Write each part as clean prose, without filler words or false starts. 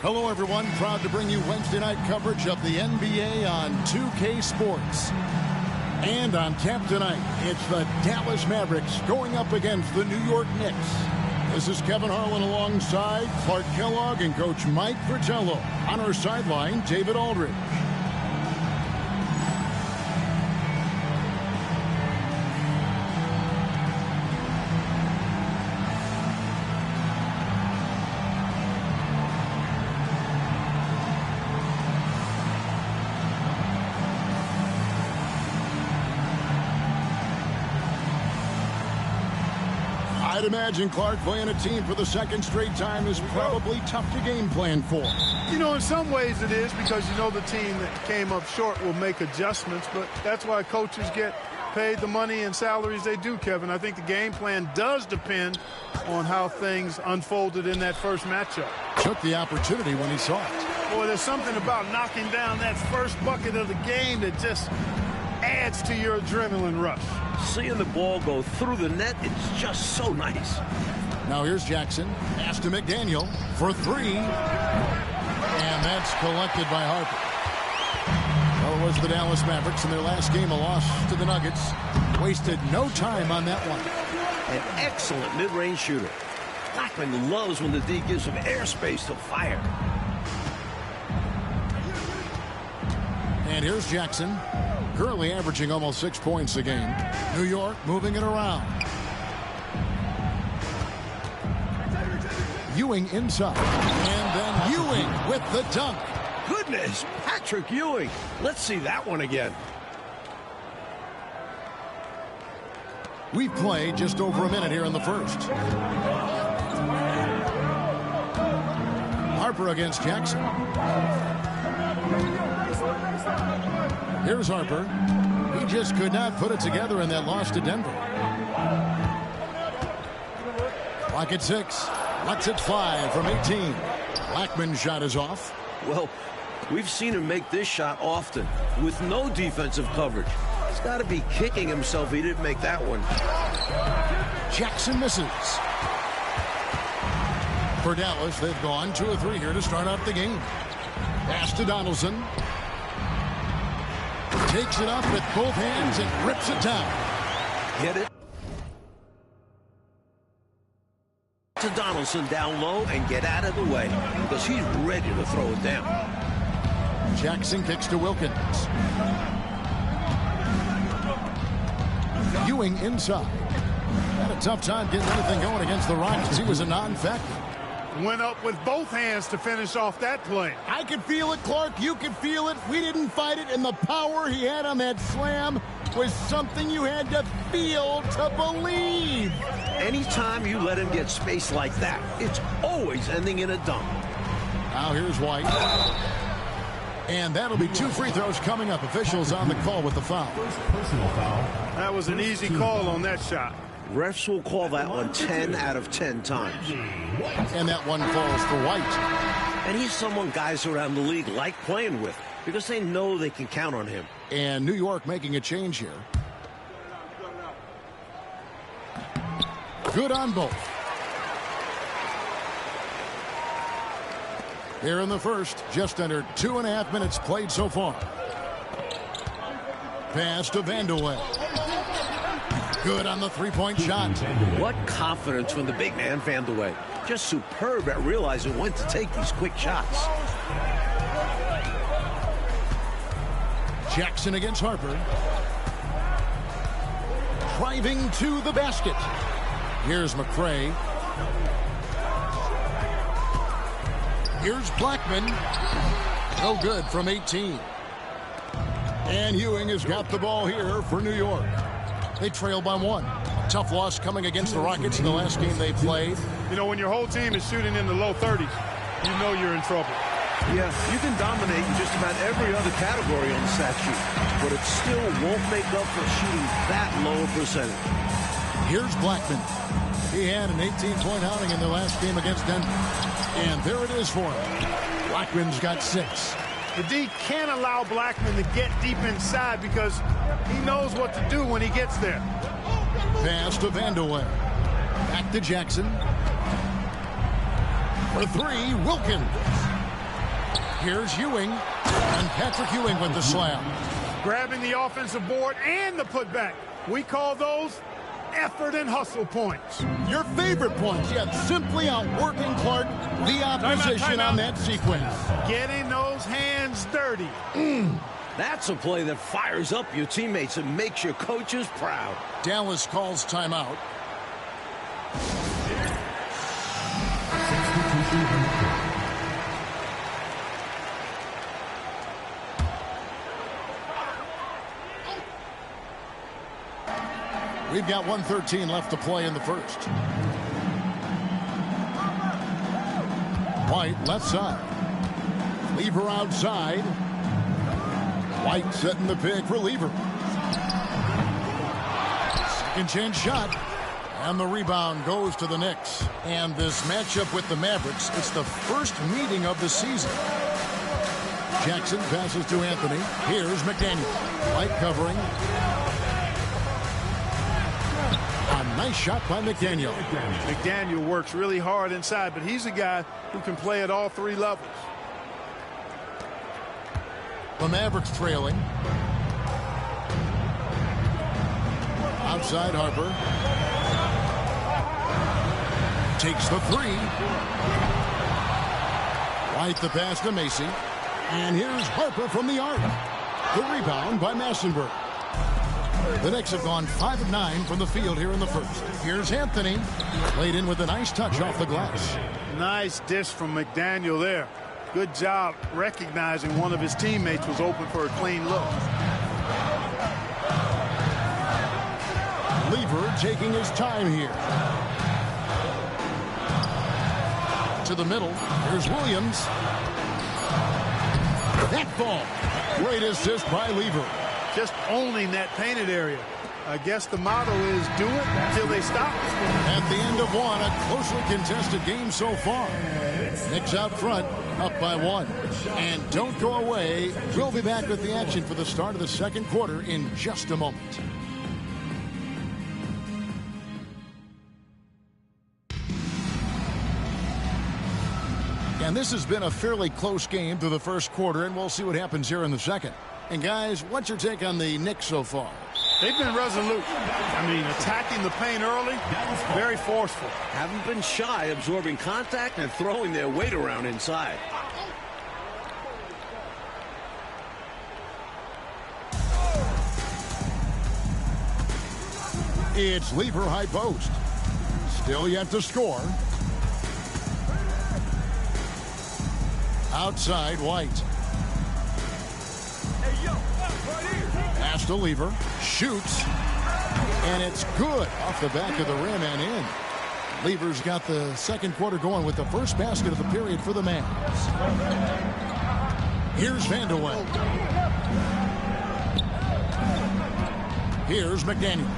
Hello, everyone. Proud to bring you Wednesday night coverage of the NBA on 2K Sports. And on tap tonight, it's the Dallas Mavericks going up against the New York Knicks. This is Kevin Harlan alongside Clark Kellogg and Coach Mike Fratello. On our sideline, David Aldridge. I'd imagine, Clark, playing a team for the second straight time is probably tough to game plan for. You know, in some ways it is, because you know the team that came up short will make adjustments, but that's why coaches get paid the money and salaries they do, Kevin. I think the game plan does depend on how things unfolded in that first matchup. Took the opportunity when he saw it. Boy, there's something about knocking down that first bucket of the game that just adds to your adrenaline rush. Seeing the ball go through the net, it's just so nice. Now here's Jackson. Pass to McDaniel for three. And that's collected by Harper. Well, it was the Dallas Mavericks in their last game, a loss to the Nuggets. Wasted no time on that one. An excellent mid-range shooter. Blackman loves when the D gives him airspace to fire. And here's Jackson. Currently averaging almost 6 points a game. New York moving it around. Ewing inside. And then Ewing with the dunk. Goodness, Patrick Ewing. Let's see that one again. We've played just over a minute here in the first. Harper against Jackson. Here's Harper. He just could not put it together in that loss to Denver. Clock at 6. Lets it fly from 18. Blackman's shot is off. Well, we've seen him make this shot often with no defensive coverage. He's got to be kicking himself he didn't make that one. Jackson misses. For Dallas, they've gone 2 of 3 here to start out the game. Pass to Donaldson. Takes it up with both hands and rips it down. Get it to Donaldson down low and get out of the way, because he's ready to throw it down. Jackson kicks to Wilkins. Ewing inside. Had a tough time getting anything going against the Rockets. He was a non-factor. Went up with both hands to finish off that play. I could feel it, Clark. You could feel it. We didn't fight it, and the power he had on that slam was something you had to feel to believe. Anytime you let him get space like that, it's always ending in a dunk. Now here's White. And that'll be 2 free throws coming up. Officials on the call with the foul. Personal foul. That was an easy call on that shot. Refs will call that one 10 out of 10 times. And that one falls for White. And he's someone guys around the league like playing with because they know they can count on him. And New York making a change here. Good on both. Here in the first, just under 2.5 minutes played so far. Pass to Vandeweghe. Good on the three-point shot. What confidence from the big man, Vandeweghe. Just superb at realizing when to take these quick shots. Jackson against Harper. Driving to the basket. Here's McCray. Here's Blackman. No good from 18. And Ewing has got the ball here for New York. They trail by 1. Tough loss coming against the Rockets in the last game they played. You know, when your whole team is shooting in the low 30s, you know you're in trouble. Yeah, you can dominate in just about every other category on the stat sheet, but it still won't make up for shooting that low a percentage. Here's Blackman. He had an 18-point outing in the last game against Denver. And there it is for him. Blackman's got 6. The D can't allow Blackman to get deep inside because he knows what to do when he gets there. Pass to Vandeweghe. Back to Jackson. For 3, Wilkins. Here's Ewing. And Patrick Ewing with the slam. Grabbing the offensive board and the putback. We call those effort and hustle points. Your favorite points, yet simply outworking Clark, the opposition on that sequence. Getting those hands dirty. That's a play that fires up your teammates and makes your coaches proud. Dallas calls timeout. We've got 1:13 left to play in the first. White left side. Lever outside. White setting the pick for Lever. Second chance shot. And the rebound goes to the Knicks. And this matchup with the Mavericks, it's the first meeting of the season. Jackson passes to Anthony. Here's McDaniel. White covering. A nice shot by McDaniel. McDaniel works really hard inside, but he's a guy who can play at all 3 levels. The Mavericks trailing. Outside Harper. Takes the 3. White the pass to Macy. And here's Harper from the arc. The rebound by Massenberg. The Knicks have gone 5 of 9 from the field here in the first. Here's Anthony. Laid in with a nice touch off the glass. Nice dish from McDaniel there. Good job recognizing one of his teammates was open for a clean look. Lever taking his time here. To the middle. Here's Williams. That ball. Great assist by Lever. Just owning that painted area. I guess the motto is do it until they stop. At the end of 1, a closely contested game so far. Knicks out front, up by 1. And don't go away. We'll be back with the action for the start of the second quarter in just a moment. And this has been a fairly close game through the first quarter, and we'll see what happens here in the second. And guys, what's your take on the Knicks so far? They've been resolute. I mean, attacking the paint early, very forceful. Haven't been shy absorbing contact and throwing their weight around inside. It's Lever high post. Still yet to score. Outside White. Pass to Lever. Shoots. And it's good off the back of the rim and in. Lever's got the second quarter going with the first basket of the period for the Mavs. Here's Vandeweghe. Here's McDaniel.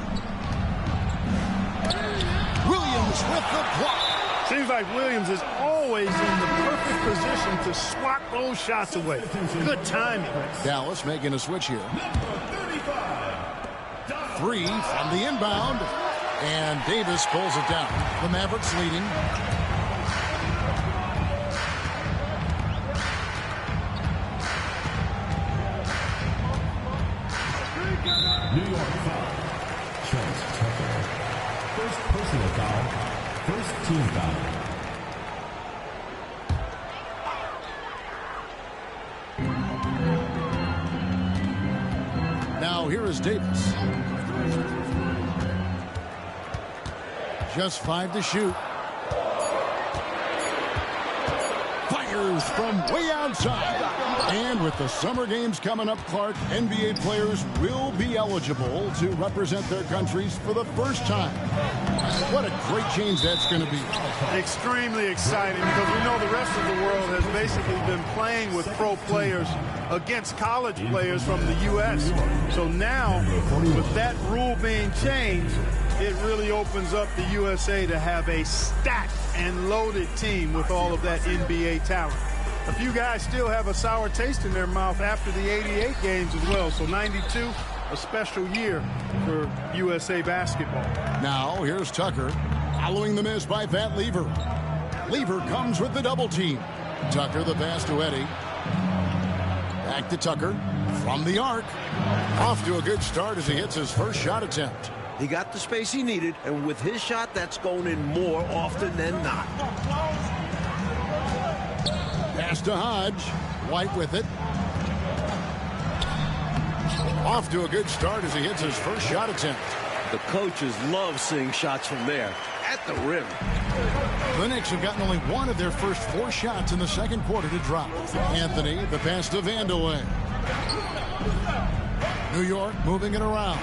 Williams with the block. Seems like Williams is always in the perfect position to swat those shots away. Good timing. Dallas making a switch here. 3 from the inbound. And Davis pulls it down. The Mavericks leading. New York foul. Trent Tucker. First personal foul. First team foul. Now here is Davis. Just 5 to shoot. Fires from way outside. And with the summer games coming up, Clark, NBA players will be eligible to represent their countries for the first time. What a great change that's going to be. Extremely exciting because we know the rest of the world has basically been playing with pro players against college players from the U.S. So now, with that rule being changed, it really opens up the USA to have a stacked and loaded team with all of that NBA talent. A few guys still have a sour taste in their mouth after the 88 games as well. So 92, a special year for USA basketball. Now here's Tucker following the miss by Pat Lever. Lever comes with the double team. Tucker the pass to Eddie. Back to Tucker from the arc. Off to a good start as he hits his first shot attempt. He got the space he needed, and with his shot, that's going in more often than not. Pass to Hodge. White with it. Off to a good start as he hits his first shot attempt. The coaches love seeing shots from there at the rim. The Knicks have gotten only one of their first 4 shots in the second quarter to drop. Anthony, the pass to Vandeweghe. New York moving it around.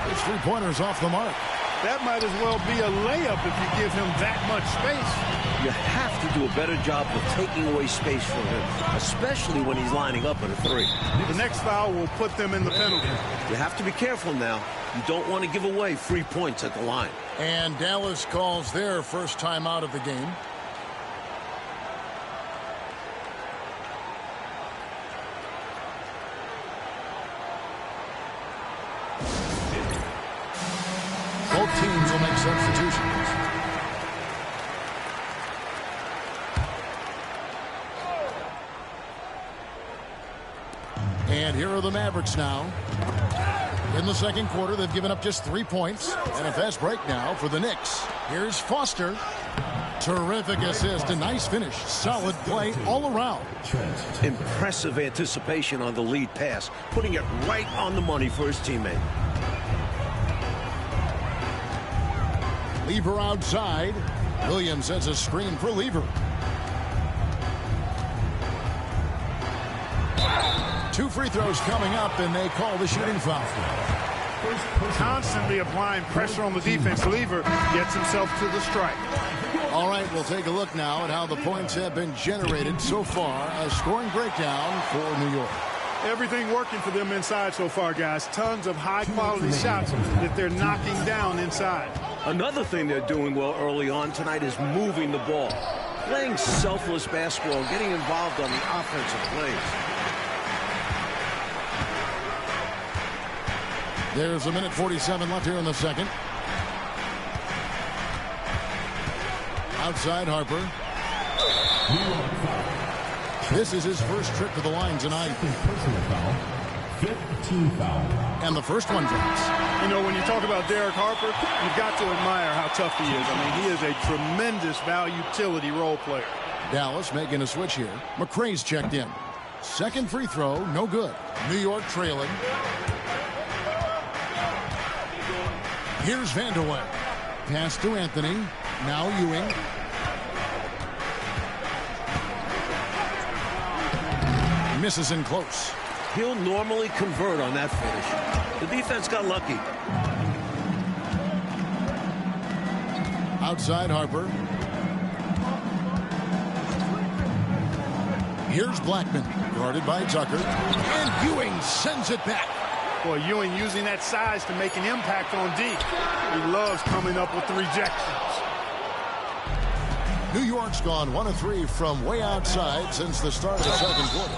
His 3-pointers off the mark. That might as well be a layup if you give him that much space. You have to do a better job of taking away space from him, especially when he's lining up at a 3. The next foul will put them in the penalty. You have to be careful now. You don't want to give away free points at the line. And Dallas calls their first time out of the game. Both teams will make substitutions. And here are the Mavericks now. In the second quarter, they've given up just 3 points. And a fast break now for the Knicks. Here's Foster. Terrific assist. A nice finish. Solid play all around. Impressive anticipation on the lead pass, putting it right on the money for his teammate. Lever outside. Williams has a screen for Lever. 2 free throws coming up, and they call the shooting foul. Constantly applying pressure on the defense. Lever gets himself to the strike. All right, we'll take a look now at how the points have been generated so far. A scoring breakdown for New York. Everything working for them inside so far, guys. Tons of high-quality shots that they're knocking down inside. Another thing they're doing well early on tonight is moving the ball. Playing selfless basketball and getting involved on the offensive plays. There's 1:47 left here in the second. Outside Harper. This is his first trip to the line tonight. Personal foul. 15 foul. And the first one drops. You know, when you talk about Derek Harper, you've got to admire how tough he is. I mean, he is a tremendous utility role player. Dallas making a switch here. McRae's checked in. Second free throw, no good. New York trailing. Here's Vanderweg. Pass to Anthony. Now Ewing. Misses in close. He'll normally convert on that finish. The defense got lucky. Outside Harper. Here's Blackman, guarded by Tucker. And Ewing sends it back. Boy, Ewing using that size to make an impact on D. He loves coming up with the rejections. New York's gone 1 of 3 from way outside since the start of the second quarter.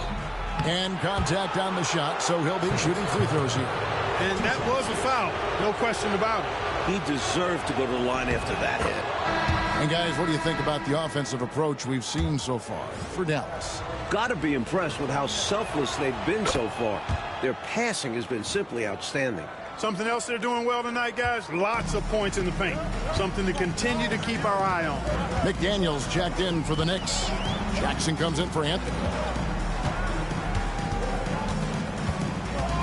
And contact on the shot, so he'll be shooting free throws here. And that was a foul, no question about it. He deserved to go to the line after that hit. And guys, what do you think about the offensive approach we've seen so far for Dallas? Got to be impressed with how selfless they've been so far. Their passing has been simply outstanding. Something else they're doing well tonight, guys, lots of points in the paint. Something to continue to keep our eye on. McDaniels checked in for the Knicks. Jackson comes in for Anthony.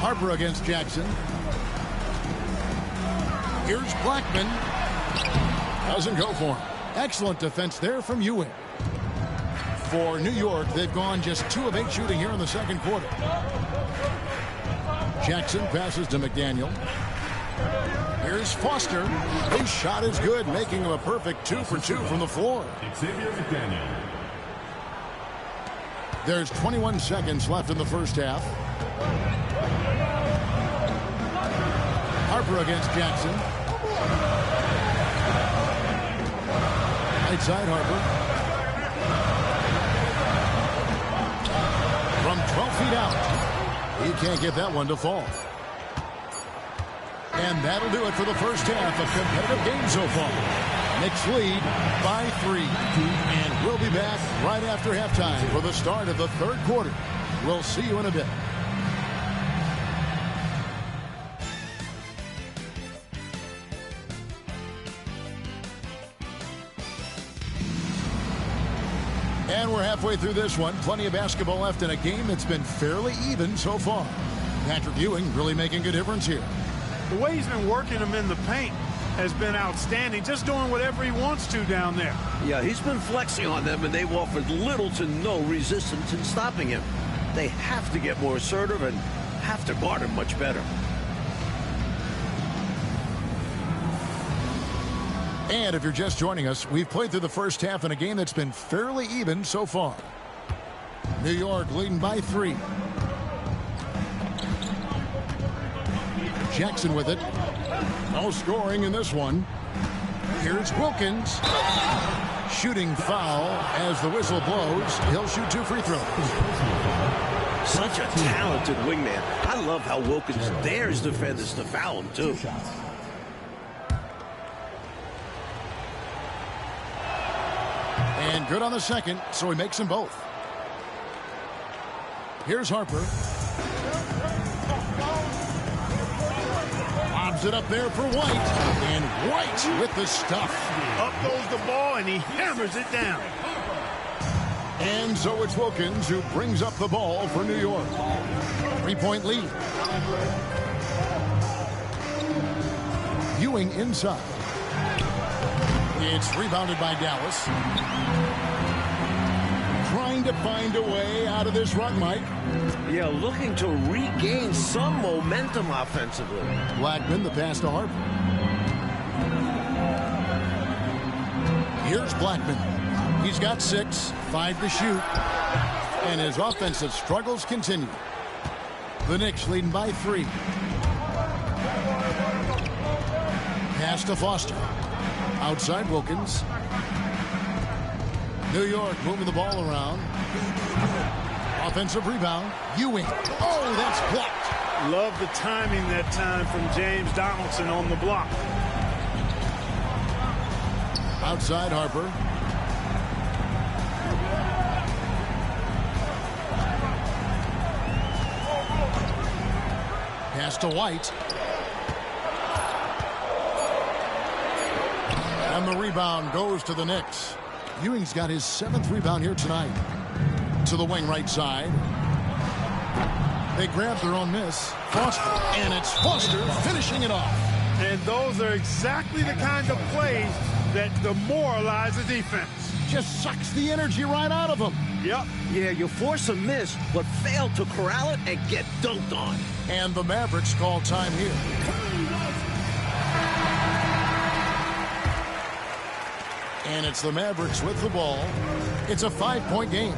Harper against Jackson. Here's Blackman. Doesn't go for him. Excellent defense there from Ewing. For New York, they've gone just 2 of 8 shooting here in the second quarter. Jackson passes to McDaniel. Here's Foster. His shot is good, making him a perfect 2 for 2 from the floor. Xavier McDaniel. There's 21 seconds left in the first half. Harper against Jackson. Right side Harper. From 12 feet out. He can't get that one to fall. And that'll do it for the first half. A competitive game so far. Knicks lead by 3. And we'll be back right after halftime for the start of the third quarter. We'll see you in a bit. And we're halfway through this one. Plenty of basketball left in a game that's been fairly even so far. Patrick Ewing really making a difference here. The way he's been working them in the paint has been outstanding. Just doing whatever he wants to down there. Yeah, he's been flexing on them, and they've offered little to no resistance in stopping him. They have to get more assertive and have to guard him much better. And if you're just joining us, we've played through the first half in a game that's been fairly even so far. New York leading by 3. Jackson with it. No scoring in this one. Here's Wilkins. Shooting foul as the whistle blows. He'll shoot 2 free throws. Such a talented wingman. I love how Wilkins dares defenders to foul him, too. And good on the second, so he makes them both. Here's Harper. Lobs it up there for White. And White with the stuff. Up goes the ball, and he hammers it down. And so it's Wilkins who brings up the ball for New York. 3-point lead. Ewing inside. It's rebounded by Dallas. Trying to find a way out of this run, Mike. Yeah, looking to regain some momentum offensively. Blackman, the pass to Harper. Here's Blackman. He's got 6, 5 to shoot. And his offensive struggles continue. The Knicks leading by 3. Pass to Foster. Outside Wilkins. New York moving the ball around. Offensive rebound. Ewing. Oh, that's blocked. Love the timing that time from James Donaldson on the block. Outside Harper. Pass to White. And the rebound goes to the Knicks. Ewing's got his 7th rebound here tonight. To the wing right side. They grab their own miss. Foster. And it's Foster finishing it off. And those are exactly the kind of plays that demoralize the defense. Just sucks the energy right out of them. Yep. Yeah, you force a miss, but fail to corral it and get dunked on. And the Mavericks call time here. And it's the Mavericks with the ball. It's a 5-point game.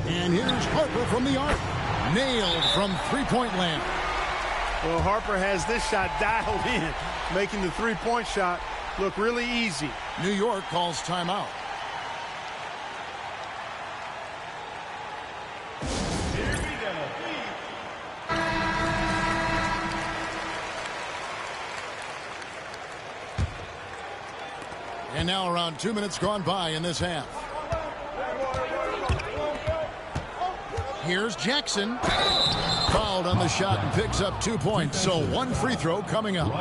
And here's Harper from the arc. Nailed from three-point land. Well, Harper has this shot dialed in, making the three-point shot look really easy. New York calls timeout. Here we go. And now around 2 minutes gone by in this half. Here's Jackson. Fouled on the shot and picks up 2 points. So one free throw coming up.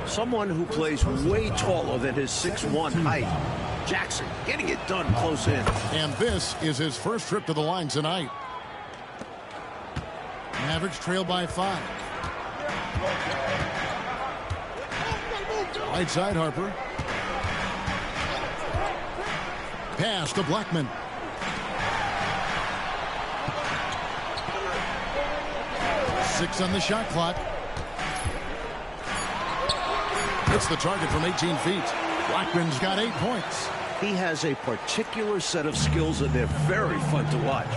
Someone who plays way taller than his 6'1" height. Jackson getting it done close in. And this is his first trip to the line tonight. Mavericks trail by 5. Right side Harper. Pass to Blackman. Six on the shot clock. Hits the target from 18 feet. Blackman's got 8 points. He has a particular set of skills, and they're very fun to watch.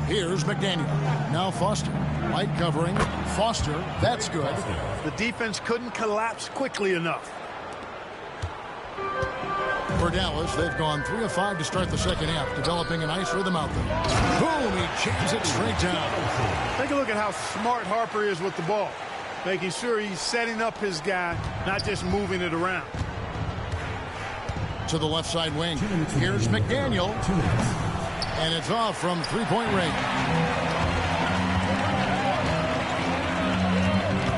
Here's McDaniel. Now Foster. White covering. Foster. That's good. The defense couldn't collapse quickly enough. For Dallas, they've gone 3 of 5 to start the second half, developing a nice rhythm out there. Boom, he jams it straight down. Take a look at how smart Harper is with the ball, making sure he's setting up his guy, not just moving it around. To the left side wing. Here's McDaniel. And it's off from three-point range.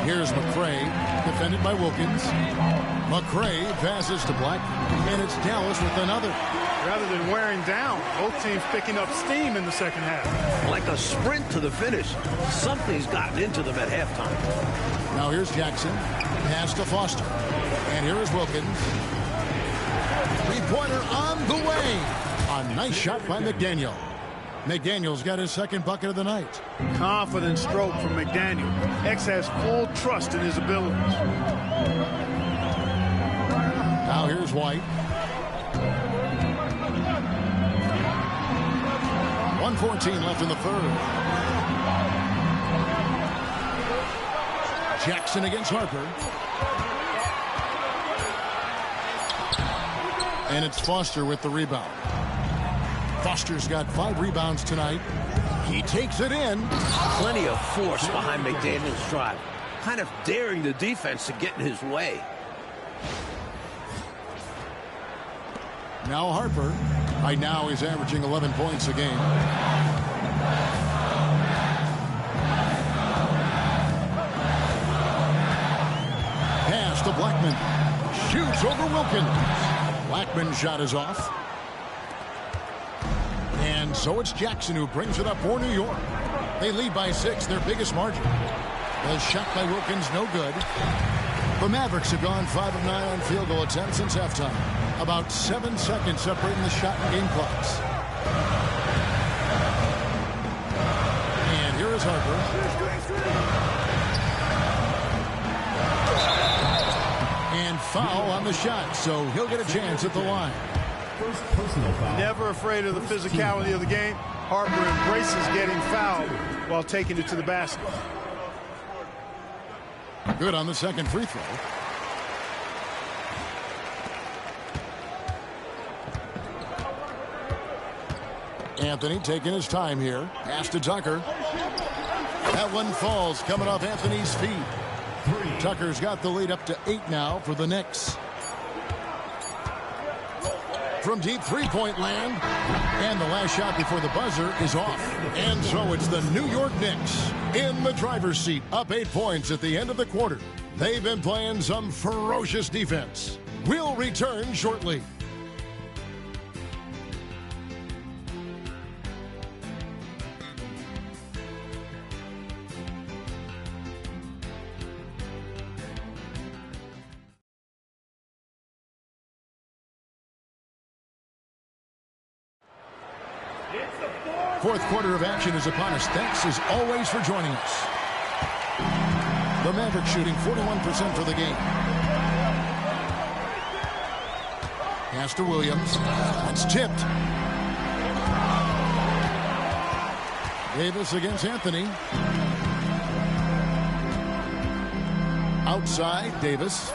Here's McCray, defended by Wilkins. McCray passes to Black, and it's Dallas with another. Rather than wearing down, both teams picking up steam in the second half. Like a sprint to the finish. Something's gotten into them at halftime. Now here's Jackson. Pass to Foster. And here is Wilkins. Three-pointer on the way. A nice shot by McDaniel. McDaniel's got his second bucket of the night. Confident stroke from McDaniel. X has full trust in his abilities. Now here's White. 1:14 left in the third. Jackson against Harper. And it's Foster with the rebound. Foster's got 5 rebounds tonight. He takes it in. Plenty of force behind McDaniel's drive. Kind of daring the defense to get in his way. Now Harper. Right now he's averaging 11 points a game. Pass to Blackman. Shoots over Wilkins. Blackman's shot is off. And so it's Jackson who brings it up for New York. They lead by 6, their biggest margin. The shot by Wilkins, no good. The Mavericks have gone 5 of 9 on field goal attempts since halftime. About 7 seconds separating the shot and game clocks. And here is Harper. And foul on the shot, so he'll get a chance at the line. First personal foul. Never afraid of the physicality of the game. Harper embraces getting fouled while taking it to the basket. Good on the second free throw. Anthony taking his time here. Pass to Tucker. That one falls, coming off Anthony's feet. Tucker's got the lead up to 8 now for the Knicks. From deep three-point land. And the last shot before the buzzer is off. And so it's the New York Knicks in the driver's seat, up 8 points at the end of the quarter. They've been playing some ferocious defense. We'll return shortly. Fourth quarter of action is upon us. Thanks as always for joining us. The Mavericks shooting 41% for the game. Pass to Williams. That's tipped. Davis against Anthony. Outside, Davis.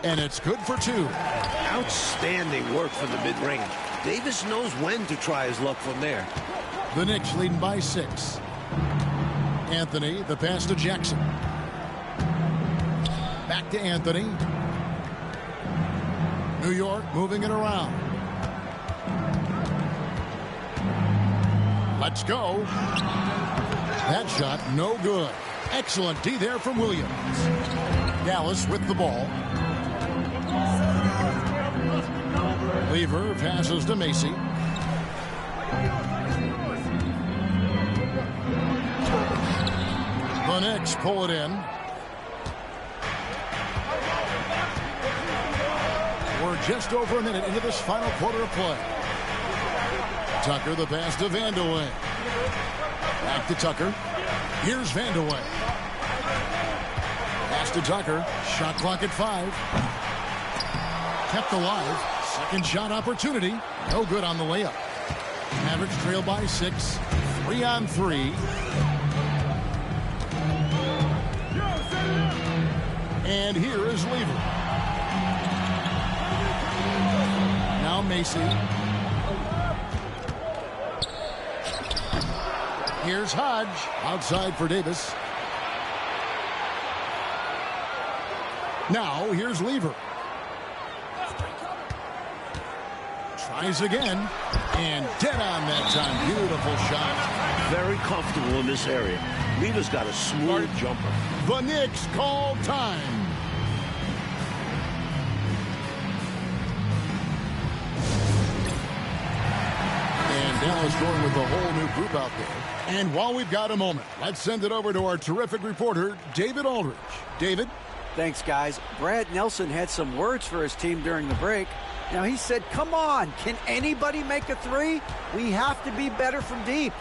And it's good for two. Outstanding work from the mid-range. Davis knows when to try his luck from there. The Knicks leading by 6. Anthony, the pass to Jackson. Back to Anthony. New York moving it around. Let's go. That shot, no good. Excellent D there from Williams. Dallas with the ball. Lever passes to Macy. The Knicks pull it in. We're just over a minute into this final quarter of play. Tucker, the pass to Vandeweghe. Back to Tucker. Here's Vandeweghe. Pass to Tucker. Shot clock at 5. Kept alive. Second shot opportunity. No good on the layup. Mavericks trail by 6. 3 on 3. And here is Lever. Now Macy. Here's Hodge. Outside for Davis. Now here's Lever. Tries again. And dead on that time. Beautiful shot. Very comfortable in this area. Lever's got a smooth jumper. The Knicks call time. And Dallas going with a whole new group out there. And while we've got a moment, let's send it over to our terrific reporter, David Aldridge. David? Thanks, guys. Brad Nelson had some words for his team during the break. Now, he said, come on, can anybody make a three? We have to be better from deep.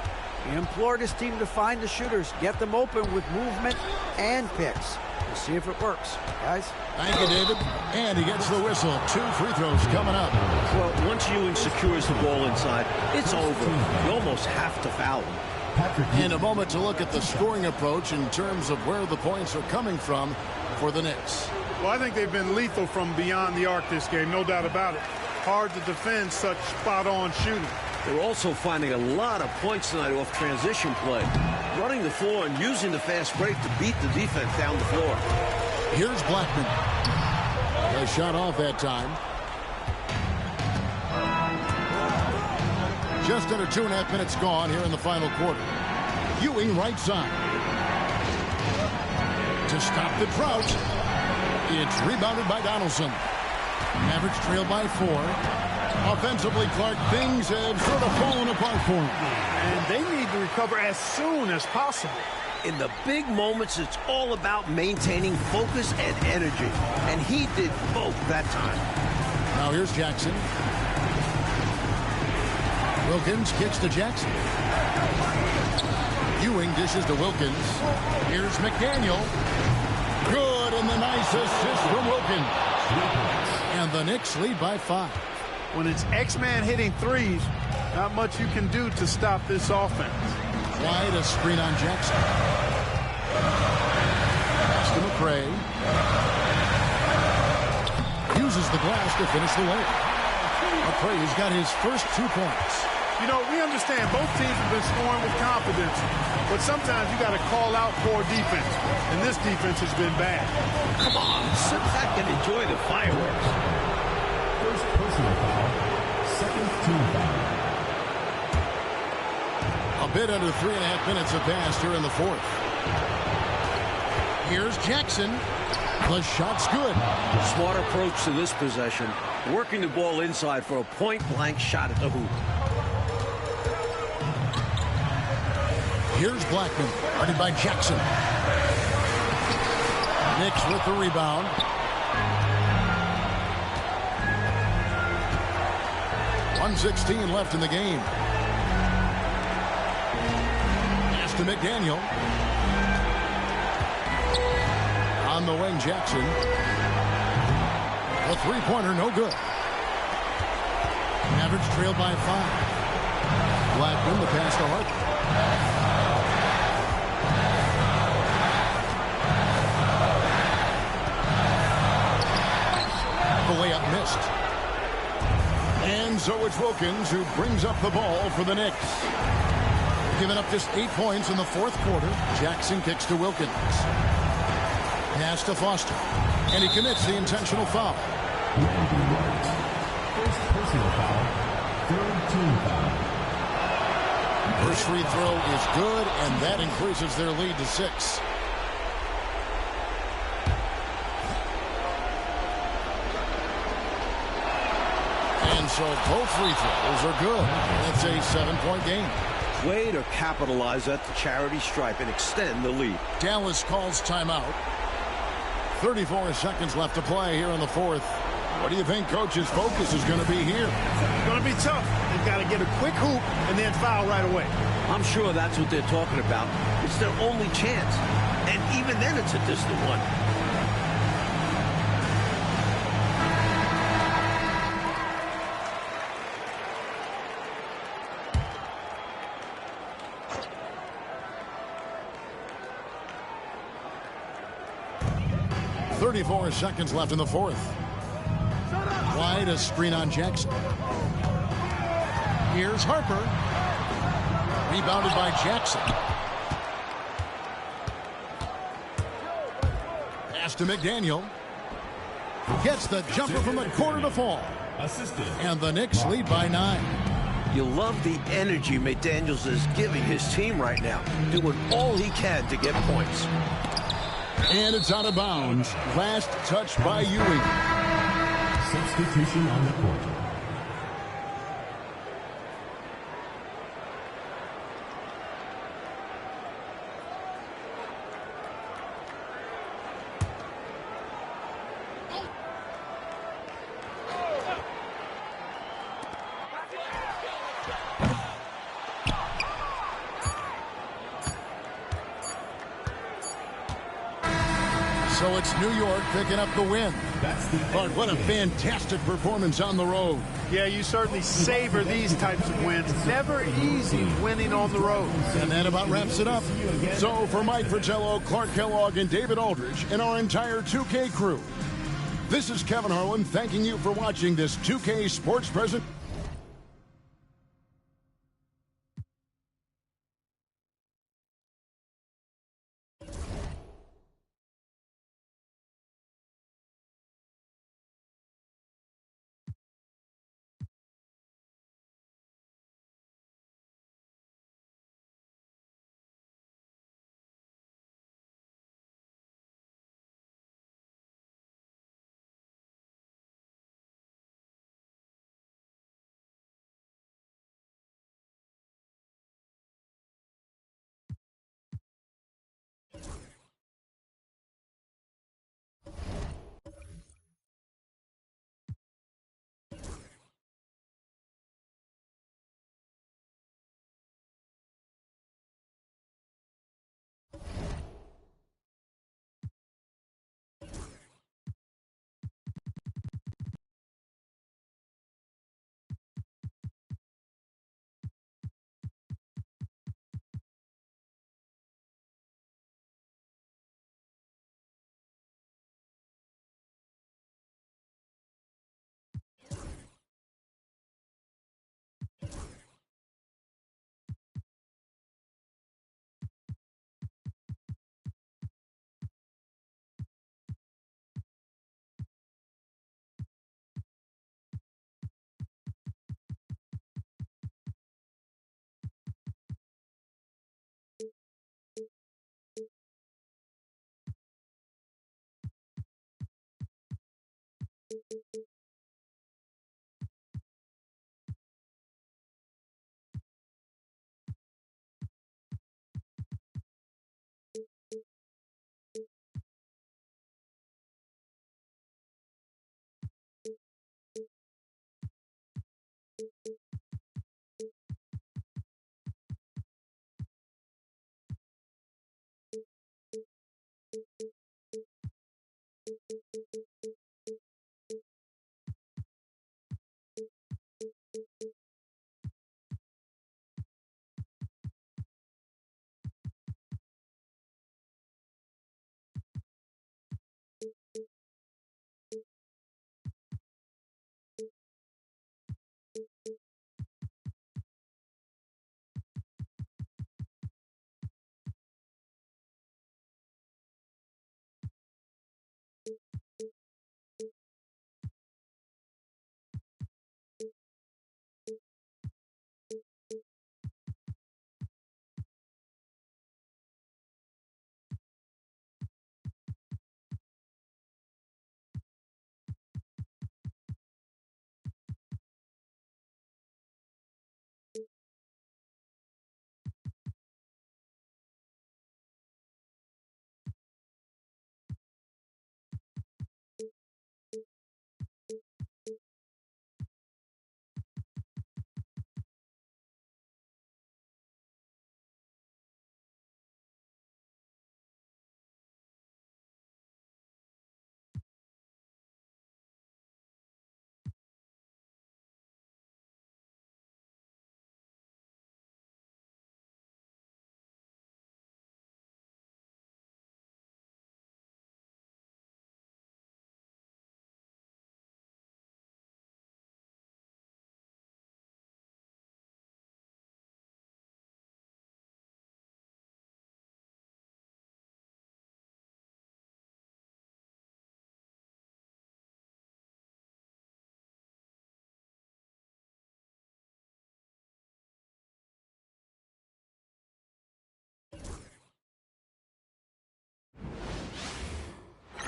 He implored his team to find the shooters, get them open with movement and picks. We'll see if it works, guys. Thank you, David. And he gets the whistle. 2 free throws coming up. Well, once Ewing secures the ball inside, it's over. You almost have to foul him. In a moment to look at the scoring approach in terms of where the points are coming from for the Knicks. Well, I think they've been lethal from beyond the arc this game, no doubt about it. Hard to defend such spot-on shooting. They're also finding a lot of points tonight off transition play. Running the floor and using the fast break to beat the defense down the floor. Here's Blackman. They shot off that time. Just under 2.5 minutes gone here in the final quarter. Ewing right side. To stop the drought. It's rebounded by Donaldson. Mavericks trail by 4. Offensively, Clark, things have sort of fallen apart for him. And they need to recover as soon as possible. In the big moments, it's all about maintaining focus and energy. And he did both that time. Now here's Jackson. Wilkins kicks to Jackson. Ewing dishes to Wilkins. Here's McDaniel. Good, and the nice assist from Wilkins. And the Knicks lead by 5. When it's X-Man hitting threes, not much you can do to stop this offense. Wide a screen on Jackson. Pass to McRae. Uses the glass to finish the layup. McRae's got his first 2 points. You know, we understand both teams have been scoring with confidence, but sometimes you got to call out poor defense, and this defense has been bad. Come on, sit back and enjoy the fireworks. First personal foul. Second team foul. A bit under 3.5 minutes have passed here in the 4th. Here's Jackson. The shot's good. Smart approach to this possession. Working the ball inside for a point-blank shot at the hoop. Here's Blackman, guarded by Jackson. Knicks with the rebound. .116 left in the game. to McDaniel. On the wing, Jackson. A three-pointer, no good. Mavericks trailed by 5. Blackman, the pass to Harper. The layup missed. And so it's Wilkins who brings up the ball for the Knicks. Giving up just 8 points in the fourth quarter. Jackson kicks to Wilkins. Pass to Foster. And he commits the intentional foul. First personal foul. Third team foul. First free throw is good, and that increases their lead to 6. And so both free throws are good. It's a 7-point game. Way to capitalize at the charity stripe and extend the lead. Dallas calls timeout. 34 seconds left to play here in the fourth. What do you think Coach's focus is going to be here? It's going to be tough. They've got to get a quick hoop and then foul right away. I'm sure that's what they're talking about. It's their only chance. And even then it's a distant one. .34 seconds left in the fourth. Wide, a screen on Jackson. Here's Harper. Rebounded by Jackson. Pass to McDaniel. Gets the jumper from the corner to fall. Assisted. And the Knicks lead by 9. You love the energy McDaniels is giving his team right now, doing all he can to get points. And it's out of bounds. Last touch by Ewing. Substitution on the court. So it's New York picking up the win. But what a fantastic performance on the road. Yeah, you certainly savor these types of wins. Never easy winning on the road. And that about wraps it up. So for Mike Fratello, Clark Kellogg, and David Aldridge, and our entire 2K crew, this is Kevin Harlan thanking you for watching this 2K Sports Present.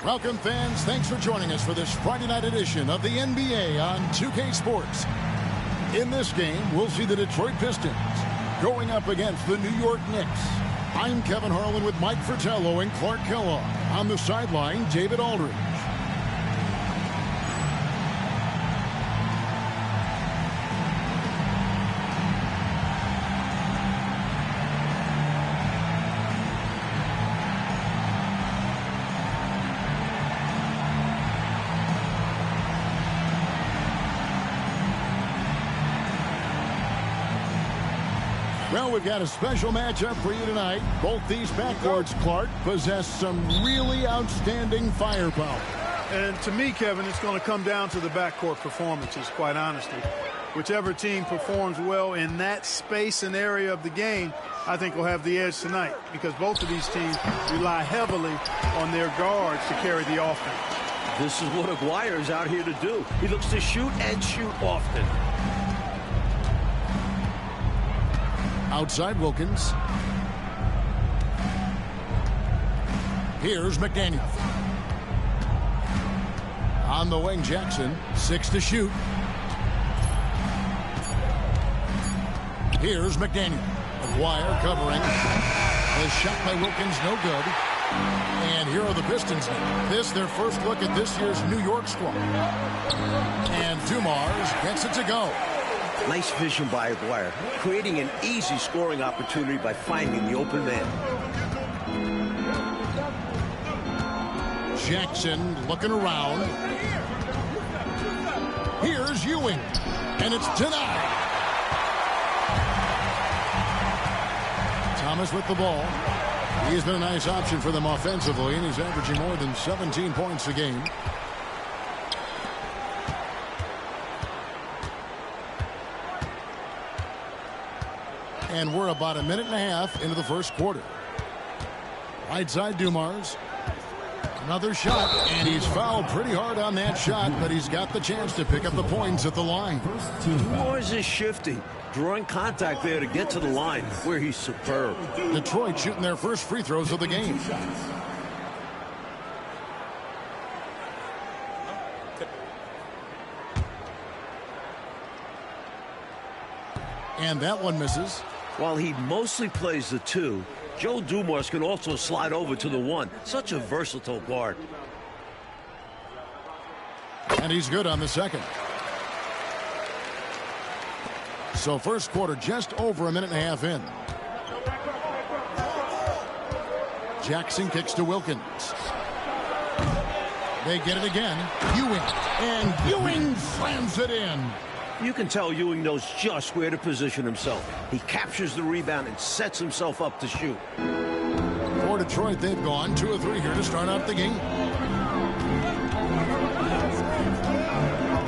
Welcome, fans. Thanks for joining us for this Friday night edition of the NBA on 2K Sports. In this game, we'll see the Detroit Pistons going up against the New York Knicks. I'm Kevin Harlan with Mike Fratello and Clark Kellogg. On the sideline, David Aldridge. Well, we've got a special matchup for you tonight. Both these backcourts, Clark, possess some really outstanding firepower. And to me, Kevin, it's going to come down to the backcourt performances, quite honestly. Whichever team performs well in that space and area of the game, I think will have the edge tonight, because both of these teams rely heavily on their guards to carry the offense. This is what Aguirre's out here to do. He looks to shoot and shoot often. Outside Wilkins. Here's McDaniel. On the wing, Jackson. 6 to shoot. Here's McDaniel. Aguirre covering. The shot by Wilkins, no good. And here are the Pistons. This, their first look at this year's New York squad. And Dumars gets it to go. Nice vision by Aguirre, creating an easy scoring opportunity by finding the open man. Jackson looking around. Here's Ewing, and it's denied. Thomas with the ball. He's been a nice option for them offensively, and he's averaging more than 17 points a game. And we're about a minute and a half into the first quarter. Right side, Dumars. Another shot, and he's fouled pretty hard on that shot, but he's got the chance to pick up the points at the line. Dumars is shifty, drawing contact there to get to the line, where he's superb. Detroit shooting their first free throws of the game. And that one misses. While he mostly plays the 2, Joe Dumars can also slide over to the 1. Such a versatile guard. And he's good on the second. So first quarter just over a minute and a half in. Jackson kicks to Wilkins. They get it again. Ewing. And Ewing slams it in. You can tell Ewing knows just where to position himself. He captures the rebound and sets himself up to shoot. For Detroit, they've gone 2 of 3 here to start out the game.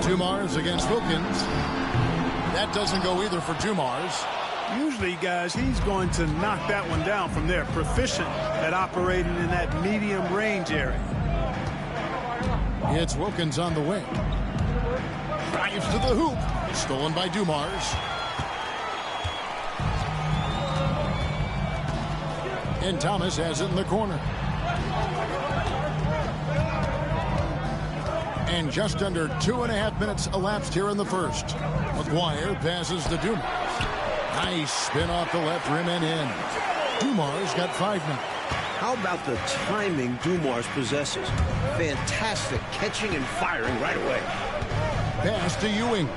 Dumars against Wilkins. That doesn't go either for Dumars. Usually, guys, he's going to knock that one down from there. Proficient at operating in that medium range area. It's Wilkins on the wing. Drives to the hoop. Stolen by Dumars. And Thomas has it in the corner. And just under 2.5 minutes elapsed here in the first. Aguirre passes to Dumars. Nice spin off the left rim and in. Dumars got 5 now. How about the timing Dumars possesses? Fantastic catching and firing right away. Pass to Ewing.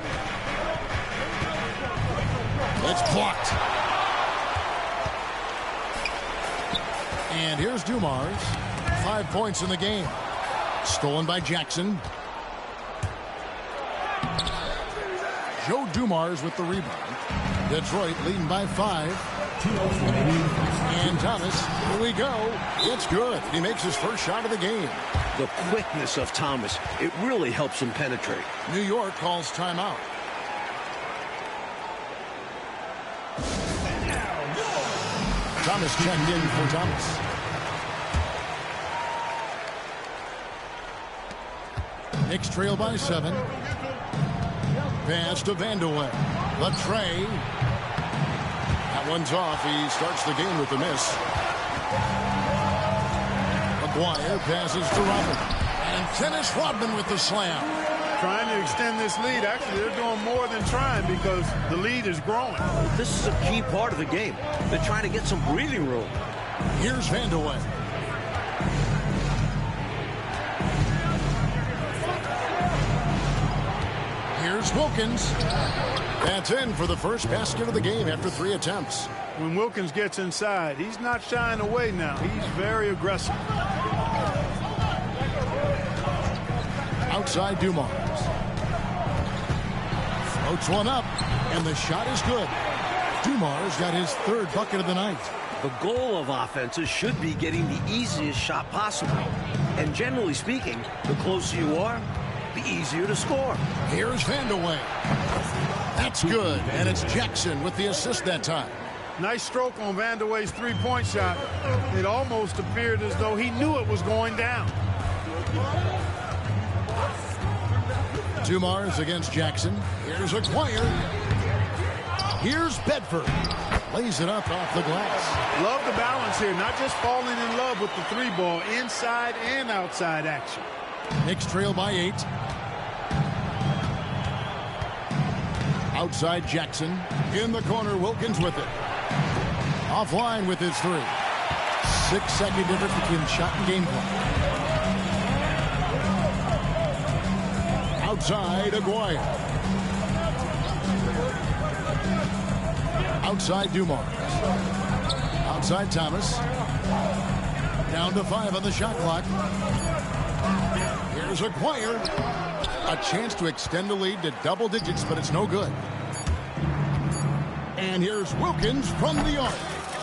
It's blocked. And here's Dumars. 5 points in the game. Stolen by Jackson. Joe Dumars with the rebound. Detroit leading by 5. And Thomas, here we go. It's good. He makes his first shot of the game. The quickness of Thomas, it really helps him penetrate. New York calls timeout. Thomas checked in for Thomas. Knicks trail by 7. Pass to Vandeweghe. The tray. That one's off. He starts the game with a miss. Dwyer passes to Rodman. And Dennis Rodman with the slam. Trying to extend this lead. Actually, they're doing more than trying because the lead is growing. This is a key part of the game. They're trying to get some breathing room. Here's Vandeweghe. Here's Wilkins. That's in for the first basket of the game after 3 attempts. When Wilkins gets inside, he's not shying away now. He's very aggressive. Outside Dumars. Floats one up, and the shot is good. Dumars got his 3rd bucket of the night. The goal of offenses should be getting the easiest shot possible. And generally speaking, the closer you are, the easier to score. Here's Vandeweghe. That's good, and it's Jackson with the assist that time. Nice stroke on Vandeweghe's 3-point shot. It almost appeared as though he knew it was going down. Dumars against Jackson. Here's Acquire. Here's Bedford. Lays it up off the glass. Love the balance here. Not just falling in love with the 3-ball. Inside and outside action. Knicks trail by 8. Outside Jackson. In the corner, Wilkins with it. Offline with his 3. 6-second difference between shot and game clock. Outside Aguirre. Outside Dumars. Outside Thomas. Down to 5 on the shot clock. Here's Aguirre. A chance to extend the lead to double digits, but it's no good. And here's Wilkins from the arc.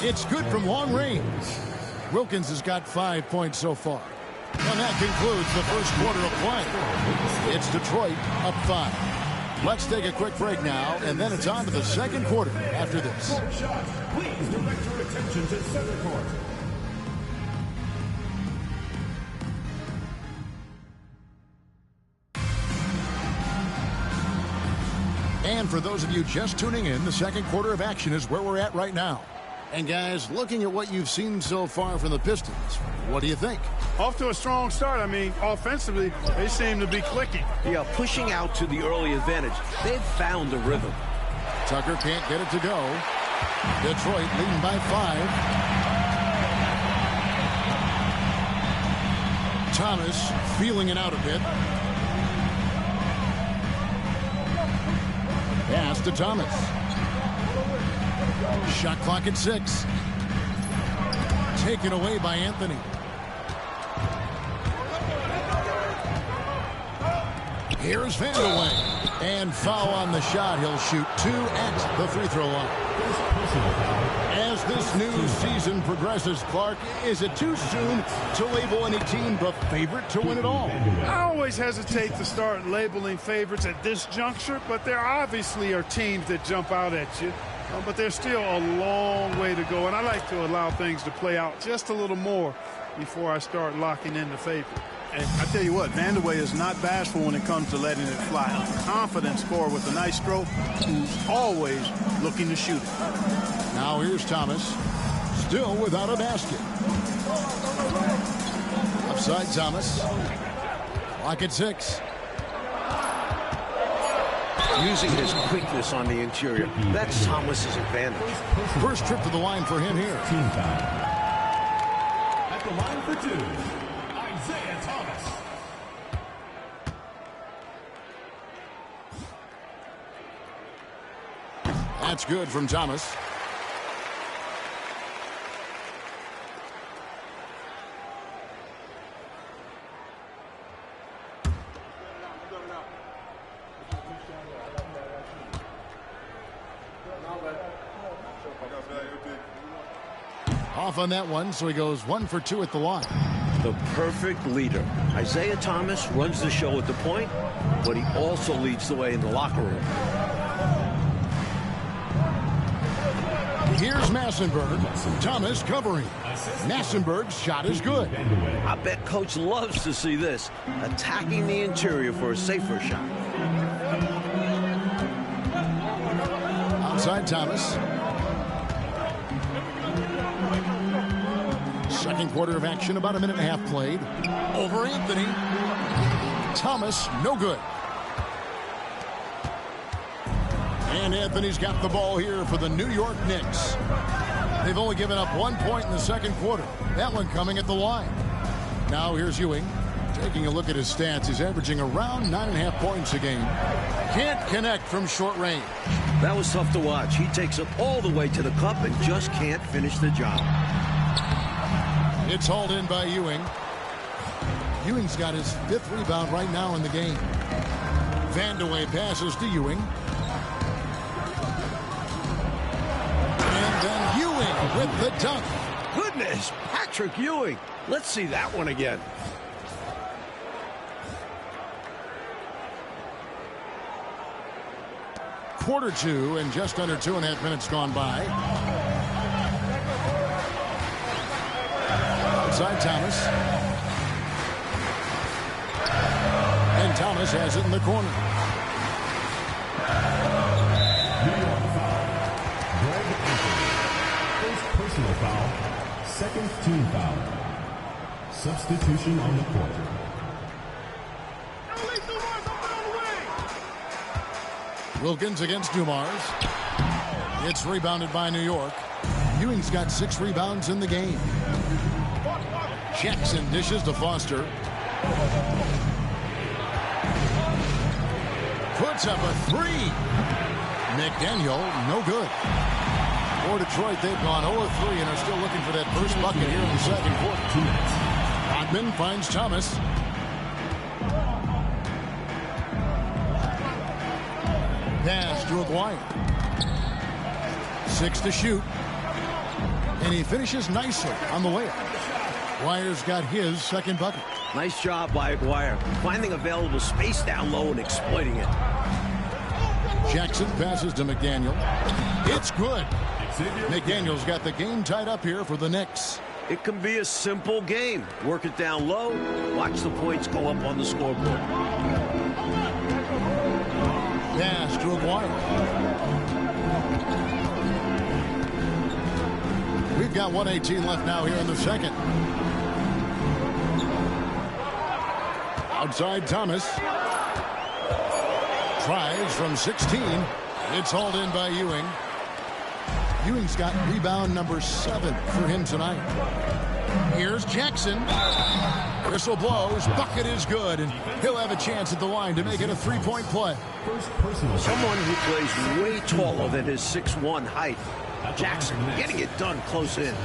It's good from long range. Wilkins has got 5 points so far. And that concludes the first quarter of play. It's Detroit up 5. Let's take a quick break now, and then it's on to the second quarter after this. Please direct your attention to center court. And for those of you just tuning in, the second quarter of action is where we're at right now. And guys, looking at what you've seen so far from the Pistons, what do you think? Off to a strong start. I mean, offensively, they seem to be clicking. Yeah, pushing out to the early advantage. They've found a rhythm. Tucker can't get it to go. Detroit leading by 5. Thomas feeling it out a bit. Pass to Thomas. Shot clock at 6. Taken away by Anthony. Here's Vandeweghe. And foul on the shot. He'll shoot 2 at the free throw line. As this new season progresses, Clark, is it too soon to label any team the favorite to win it all? I always hesitate to start labeling favorites at this juncture, but there obviously are teams that jump out at you. But there's still a long way to go, and I like to allow things to play out just a little more before I start locking in the favorite. And I tell you what, Vandeweghe is not bashful when it comes to letting it fly. A confident scorer with a nice stroke who's always looking to shoot it. Now here's Thomas, still without a basket. Upside Thomas. Clock at 6. Using his quickness on the interior. That's Thomas's advantage. First trip to the line for him here. Team foul. At the line for 2, Isaiah Thomas. That's good from Thomas. Off on that one, so he goes 1 for 2 at the line. The perfect leader. Isaiah Thomas runs the show at the point, but he also leads the way in the locker room. Here's Massenberg. Thomas covering. Massenberg's shot is good. I bet Coach loves to see this. Attacking the interior for a safer shot. Outside Thomas. Second quarter of action, about a minute and a half played. Over Anthony. Thomas, no good. And Anthony's got the ball here for the New York Knicks. They've only given up 1 point in the second quarter. That one coming at the line. Now here's Ewing. Taking a look at his stats, he's averaging around 9.5 points a game. Can't connect from short range. That was tough to watch. He takes it all the way to the cup and just can't finish the job. It's hauled in by Ewing. Ewing's got his 5th rebound right now in the game. Vandeweghe passes to Ewing. And then Ewing with the dunk. Goodness, Patrick Ewing. Let's see that one again. Quarter 2 and just under 2.5 minutes gone by. Outside Thomas. And Thomas has it in the corner. New York foul. Greg Anthony. First personal foul. Second team foul. Substitution on the court. Wilkins against Dumars. It's rebounded by New York. Ewing's got 6 rebounds in the game. Jackson dishes to Foster. Puts up a 3. McDaniel, no good. For Detroit, they've gone 0-3 and are still looking for that first bucket here in the second quarter. Rodman finds Thomas. Pass to Aguirre. 6 to shoot. And he finishes nicely on the layup. Aguirre's got his second bucket. Nice job by Aguirre, finding available space down low and exploiting it. Jackson passes to McDaniel. It's good. McDaniel's got the game tied up here for the Knicks. It can be a simple game. Work it down low. Watch the points go up on the scoreboard. Pass to Aguirre. We've got 1:18 left now here in the second. Outside Thomas. Tries from 16. It's hauled in by Ewing. Ewing's got rebound number 7 for him tonight. Here's Jackson. Whistle blows. Bucket is good, and he'll have a chance at the line to make it a 3-point play. Someone who plays way taller than his 6'1" height. Jackson getting it done close in.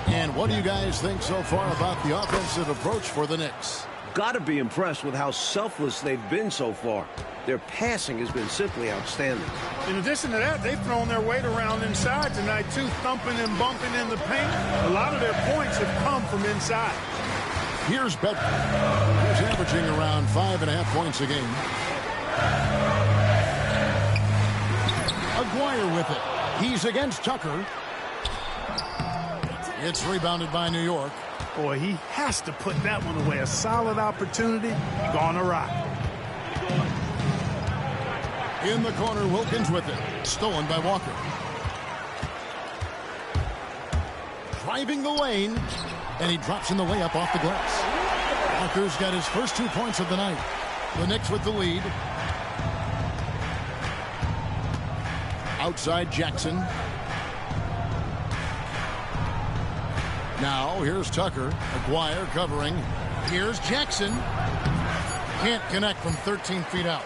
And what do you guys think so far about the offensive approach for the Knicks? Got to be impressed with how selfless they've been so far. Their passing has been simply outstanding. In addition to that, they've thrown their weight around inside tonight, too, thumping and bumping in the paint. A lot of their points have come from inside. Here's Bedford. He's averaging around 5.5 points a game. Aguirre with it. He's against Tucker. It's rebounded by New York. Boy, he has to put that one away. A solid opportunity, gone awry. In the corner, Wilkins with it. Stolen by Walker. Driving the lane, and he drops in the layup off the glass. Walker's got his first 2 points of the night. The Knicks with the lead. Outside Jackson. Now, here's Tucker. Aguirre covering. Here's Jackson. Can't connect from 13 feet out.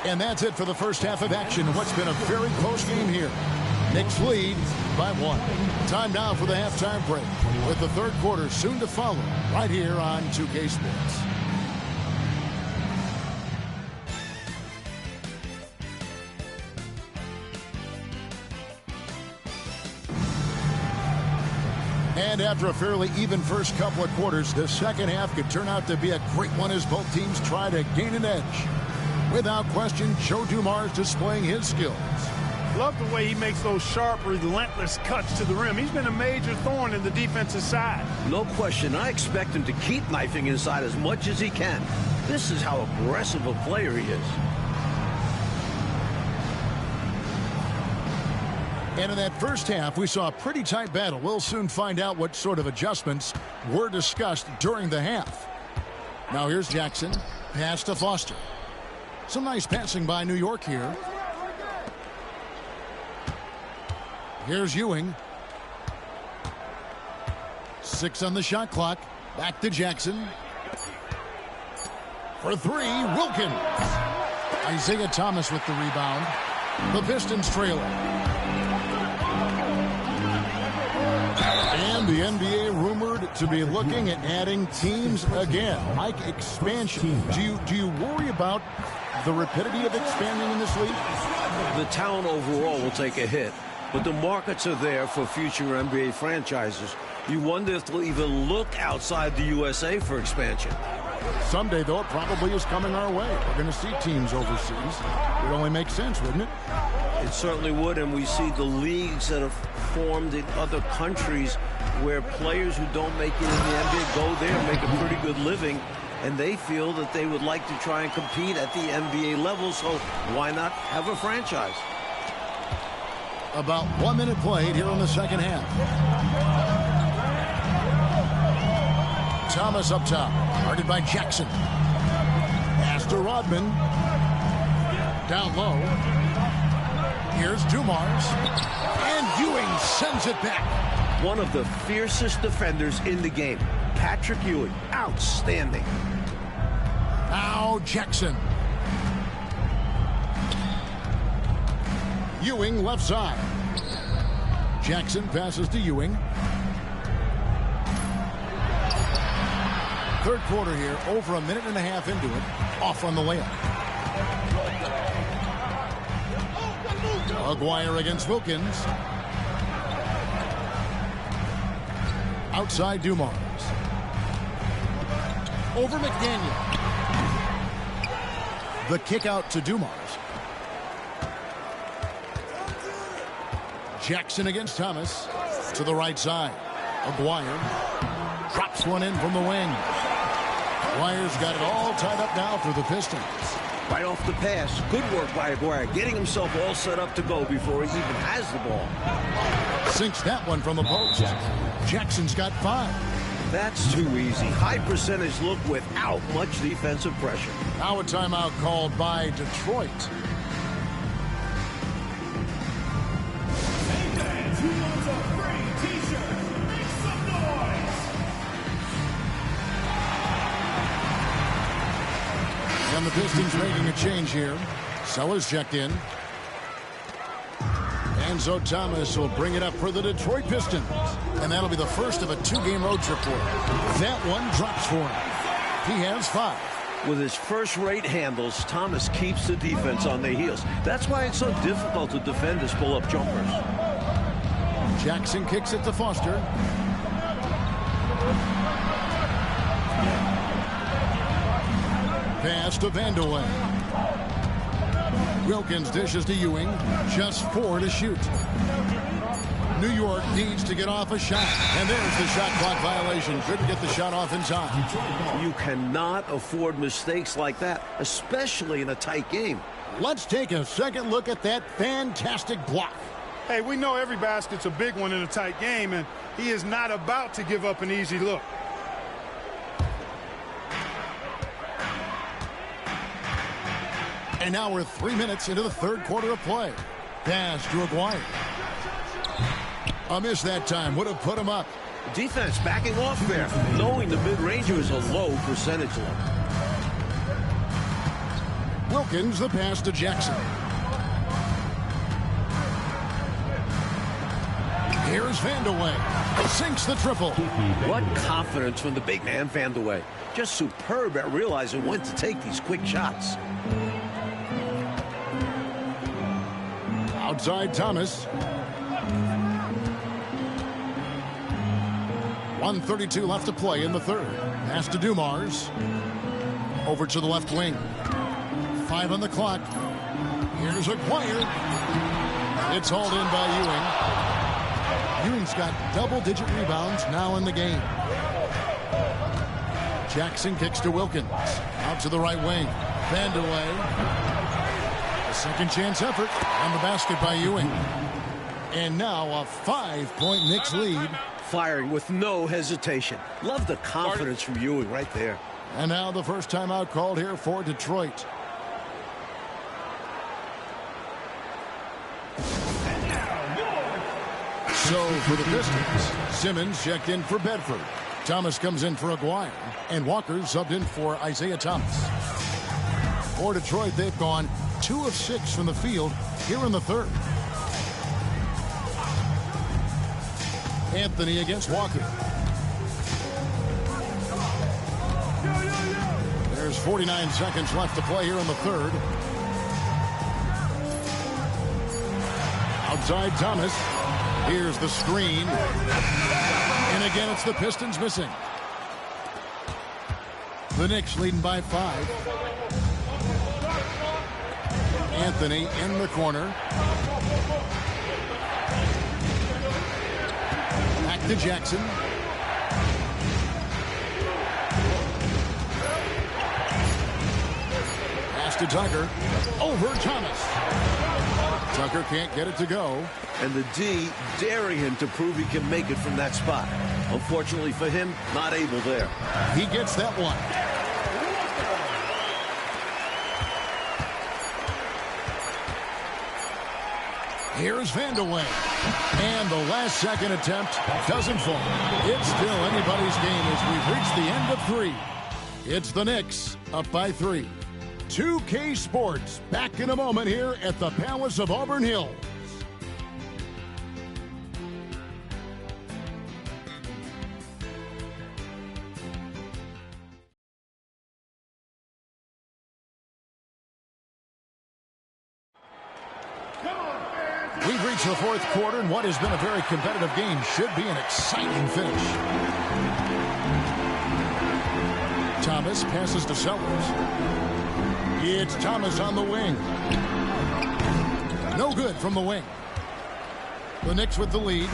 And that's it for the first half of action. What's been a very close game here. Knicks lead by 1. Time now for the halftime break, with the third quarter soon to follow right here on 2K Sports. And after a fairly even first couple of quarters, the second half could turn out to be a great one as both teams try to gain an edge. Without question, Joe Dumars displaying his skills. Love the way he makes those sharp, relentless cuts to the rim. He's been a major thorn in the defensive side. No question. I expect him to keep knifing inside as much as he can. This is how aggressive a player he is. And in that first half, we saw a pretty tight battle. We'll soon find out what sort of adjustments were discussed during the half. Now here's Jackson. Pass to Foster. Some nice passing by New York here. Here's Ewing. 6 on the shot clock. Back to Jackson. For 3, Wilkins. Isaiah Thomas with the rebound. The Pistons trailing. And the NBA rumored to be looking at adding teams again. Mike, expansion. Do you worry about the rapidity of expanding in this league? The talent overall will take a hit, but the markets are there for future NBA franchises. You wonder if they'll even look outside the USA for expansion. Someday, though, it probably is coming our way. We're going to see teams overseas. It would only make sense, wouldn't it? It certainly would, and we see the leagues that have formed in other countries where players who don't make it in the NBA go there, make a pretty good living, and they feel that they would like to try and compete at the NBA level, so why not have a franchise? About 1 minute played here in the second half. Thomas up top, guarded by Jackson. Pass to Rodman. Down low. Here's Dumars. And Ewing sends it back. One of the fiercest defenders in the game. Patrick Ewing, outstanding. Now Jackson. Ewing left side. Jackson passes to Ewing. Third quarter here, over a minute and a half into it. Off on the layup. Aguirre against Wilkins. Outside Dumars. Over McDaniel. The kick out to Dumars. Jackson against Thomas. To the right side. Aguirre drops one in from the wing. Aguirre's got it all tied up now for the Pistons. Right off the pass. Good work by Aguirre, getting himself all set up to go before he even has the ball. Sinks that one from the post. Jackson's got 5. That's too easy. High percentage look without much defensive pressure. Now a timeout called by Detroit. And the Pistons making a change here. Sellers checked in. Enzo Thomas will bring it up for the Detroit Pistons. And that'll be the first of a 2-game road trip for him. That one drops for him. He has 5. With his first-rate handles, Thomas keeps the defense on their heels. That's why it's so difficult to defend his pull-up jumpers. Jackson kicks it to Foster. Pass to Vandeweghe. Wilkins dishes to Ewing. Just 4 to shoot. New York needs to get off a shot. And there's the shot clock violation. Couldn't get the shot off in time. You cannot afford mistakes like that, especially in a tight game. Let's take a second look at that fantastic block. Hey, we know every basket's a big one in a tight game, and he is not about to give up an easy look. And now we're 3 minutes into the third quarter of play. Pass to Aguirre. A miss that time. Would have put him up. Defense backing off there, knowing the mid-ranger is a low percentage look. Wilkins, the pass to Jackson. Here's Vandeweghe. Sinks the triple. What confidence from the big man, Vandeweghe. Just superb at realizing when to take these quick shots. Outside Thomas. 1:32 left to play in the third. Pass to Dumars. Over to the left wing. 5 on the clock. Here's Aguirre. It's hauled in by Ewing. Ewing's got double-digit rebounds now in the game. Jackson kicks to Wilkins. Out to the right wing. Vandeweghe. A second chance effort on the basket by Ewing. And now a 5-point Knicks lead. Firing with no hesitation. Love the confidence from Ewing right there. And now the first timeout called here for Detroit. So for the Pistons, Simmons checked in for Bedford. Thomas comes in for Aguirre. And Walker subbed in for Isaiah Thomas. For Detroit, they've gone 2 of 6 from the field here in the third. Anthony against Walker. There's 49 seconds left to play here in the third. Outside Thomas. Here's the screen. And again, it's the Pistons missing. The Knicks leading by 5. Anthony in the corner. Back to Jackson. Pass to Tucker. Over Thomas. Tucker can't get it to go. And the D daring him to prove he can make it from that spot. Unfortunately for him, not able there. He gets that one. Here's Vandeweghe. And the last second attempt doesn't fall. It's still anybody's game as we've reached the end of 3. It's the Knicks up by 3. 2K Sports back in a moment here at the Palace of Auburn Hills. We've reached the fourth quarter, and what has been a very competitive game should be an exciting finish. Thomas passes to Sellers. It's Thomas on the wing. No good from the wing. The Knicks with the lead.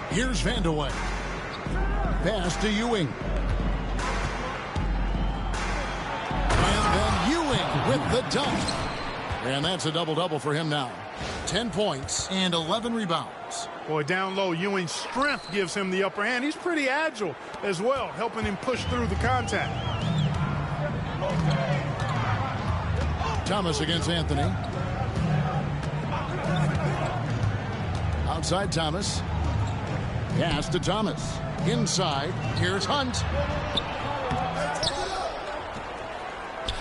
Here's Vandeweghe. Pass to Ewing. And then Ewing with the dunk. And that's a double-double for him now. 10 points and 11 rebounds. Boy, down low, Ewing's strength gives him the upper hand. He's pretty agile as well, helping him push through the contact. Thomas against Anthony. Outside Thomas. Pass to Thomas. Inside. Here's Hunt.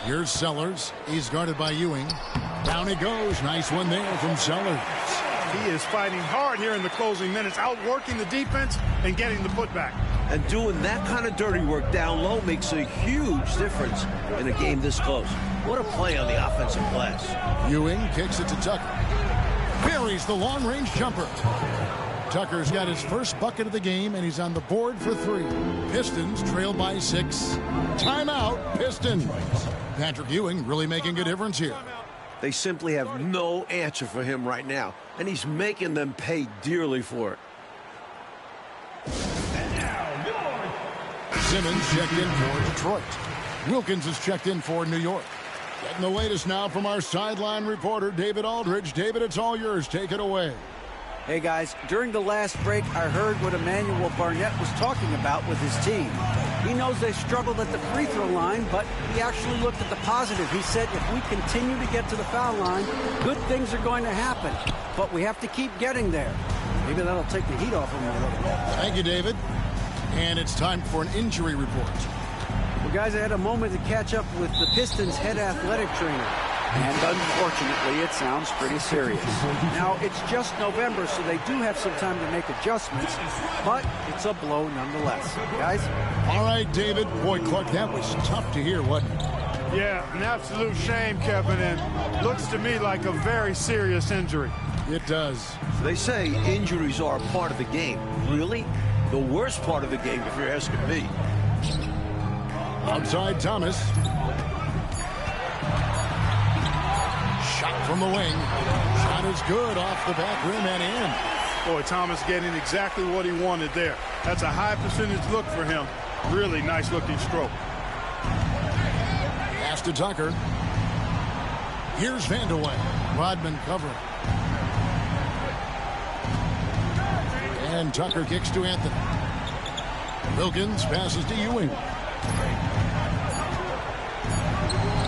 Here's Sellers. He's guarded by Ewing. Down he goes. Nice one there from Sellers. He is fighting hard here in the closing minutes, outworking the defense and getting the putback. And doing that kind of dirty work down low makes a huge difference in a game this close. What a play on the offensive glass. Ewing kicks it to Tucker. Buries the long-range jumper. Tucker's got his first bucket of the game, and he's on the board for 3. Pistons trail by 6. Timeout, Pistons. Patrick Ewing really making a difference here. They simply have no answer for him right now, and he's making them pay dearly for it. Simmons checked in for Detroit. Wilkins is checked in for New York. Getting the latest now from our sideline reporter, David Aldridge. David, it's all yours. Take it away. Hey, guys, during the last break, I heard what Emmanuel Barnett was talking about with his team. He knows they struggled at the free throw line, but he actually looked at the positive. He said if we continue to get to the foul line, good things are going to happen. But we have to keep getting there. Maybe that'll take the heat off him a little bit. Thank you, David. And it's time for an injury report. Well, guys, I had a moment to catch up with the Pistons' head athletic trainer. And unfortunately, it sounds pretty serious. Now, it's just November, so they do have some time to make adjustments, but it's a blow nonetheless. Guys? All right, David. Boy, Clark, that was tough to hear, wasn't it? Yeah, an absolute shame, Kevin, and looks to me like a very serious injury. It does. They say injuries are a part of the game. Really? The worst part of the game, if you're asking me. Outside Thomas. Shot from the wing. Shot is good off the back rim and in. Boy, Thomas getting exactly what he wanted there. That's a high percentage look for him. Really nice looking stroke. Pass to Tucker. Here's Vandeweghe. Rodman covering. And Tucker kicks to Anthony. Wilkins passes to Ewing.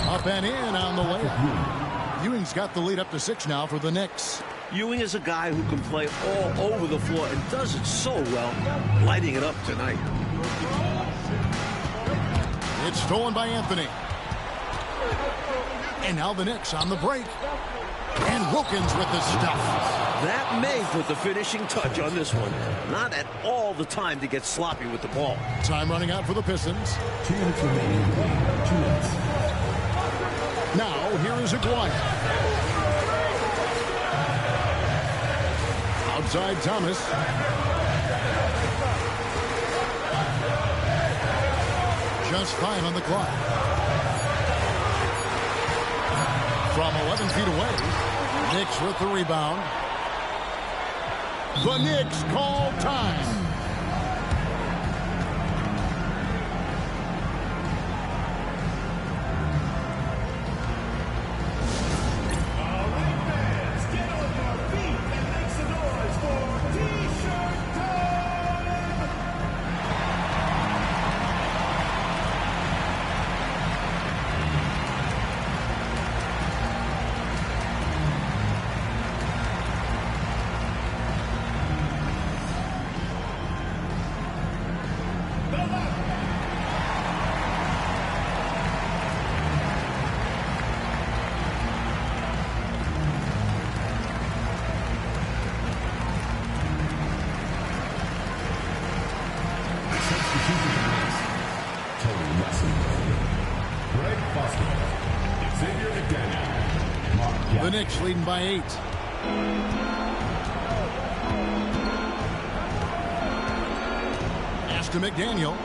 Up and in on the layup. Ewing's got the lead up to 6 now for the Knicks. Ewing is a guy who can play all over the floor and does it so well, lighting it up tonight. It's stolen by Anthony. And now the Knicks on the break. And Wilkins with the stuff. That may put the finishing touch on this one. Not at all the time to get sloppy with the ball. Time running out for the Pistons. 2 minutes remaining in the game. 2 minutes. Now, here is Aguirre. Outside Thomas. Just 5 on the clock. From 11 feet away, Knicks with the rebound. The Knicks call time. The Knicks leading by 8. Pass to McDaniel.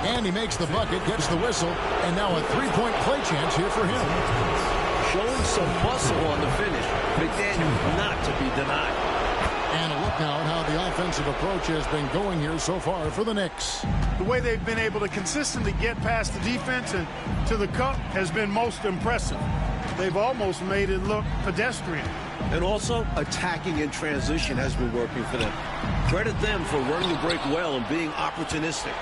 And he makes the bucket, gets the whistle, and now a three-point play chance here for him. Showing some muscle on the finish. McDaniel not to be denied. And a look now at how the offensive approach has been going here so far for the Knicks. The way they've been able to consistently get past the defense and to the cup has been most impressive. They've almost made it look pedestrian. And also, attacking in transition has been working for them. Credit them for running the break well and being opportunistic.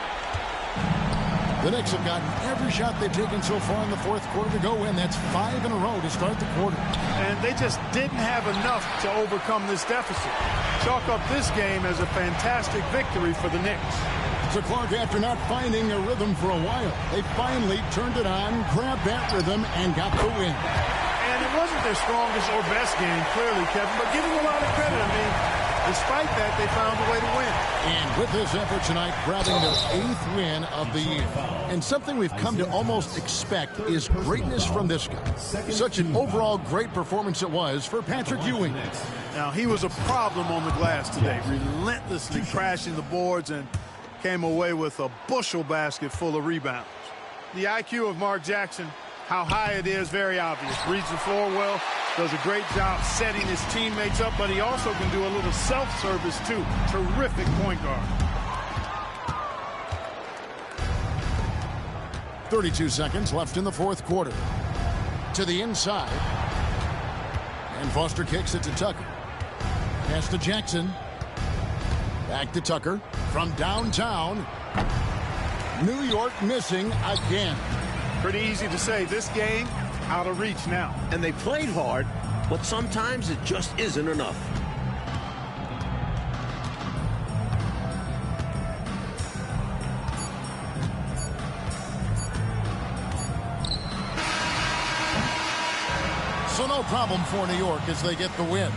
The Knicks have gotten every shot they've taken so far in the fourth quarter to go in. That's 5 in a row to start the quarter. And they just didn't have enough to overcome this deficit. Chalk up this game as a fantastic victory for the Knicks. So Clark, after not finding a rhythm for a while, they finally turned it on, grabbed that rhythm, and got the win. And it wasn't their strongest or best game, clearly, Kevin, but giving a lot of credit. I mean, despite that, they found a way to win. And with this effort tonight, grabbing their 8th win of the year. And something we've come to almost expect is greatness from this guy. Such an overall great performance it was for Patrick Ewing. Now, he was a problem on the glass today, relentlessly crashing the boards and came away with a bushel basket full of rebounds. The IQ of Mark Jackson, how high it is, very obvious. Reads the floor well, does a great job setting his teammates up, but he also can do a little self-service too. Terrific point guard. 32 seconds left in the fourth quarter. To the inside. And Foster kicks it to Tucker. Pass to Jackson. Back to Tucker. From downtown. New York missing again. Pretty easy to say, this game out of reach now. And they played hard, but sometimes it just isn't enough. So no problem for New York as they get the win.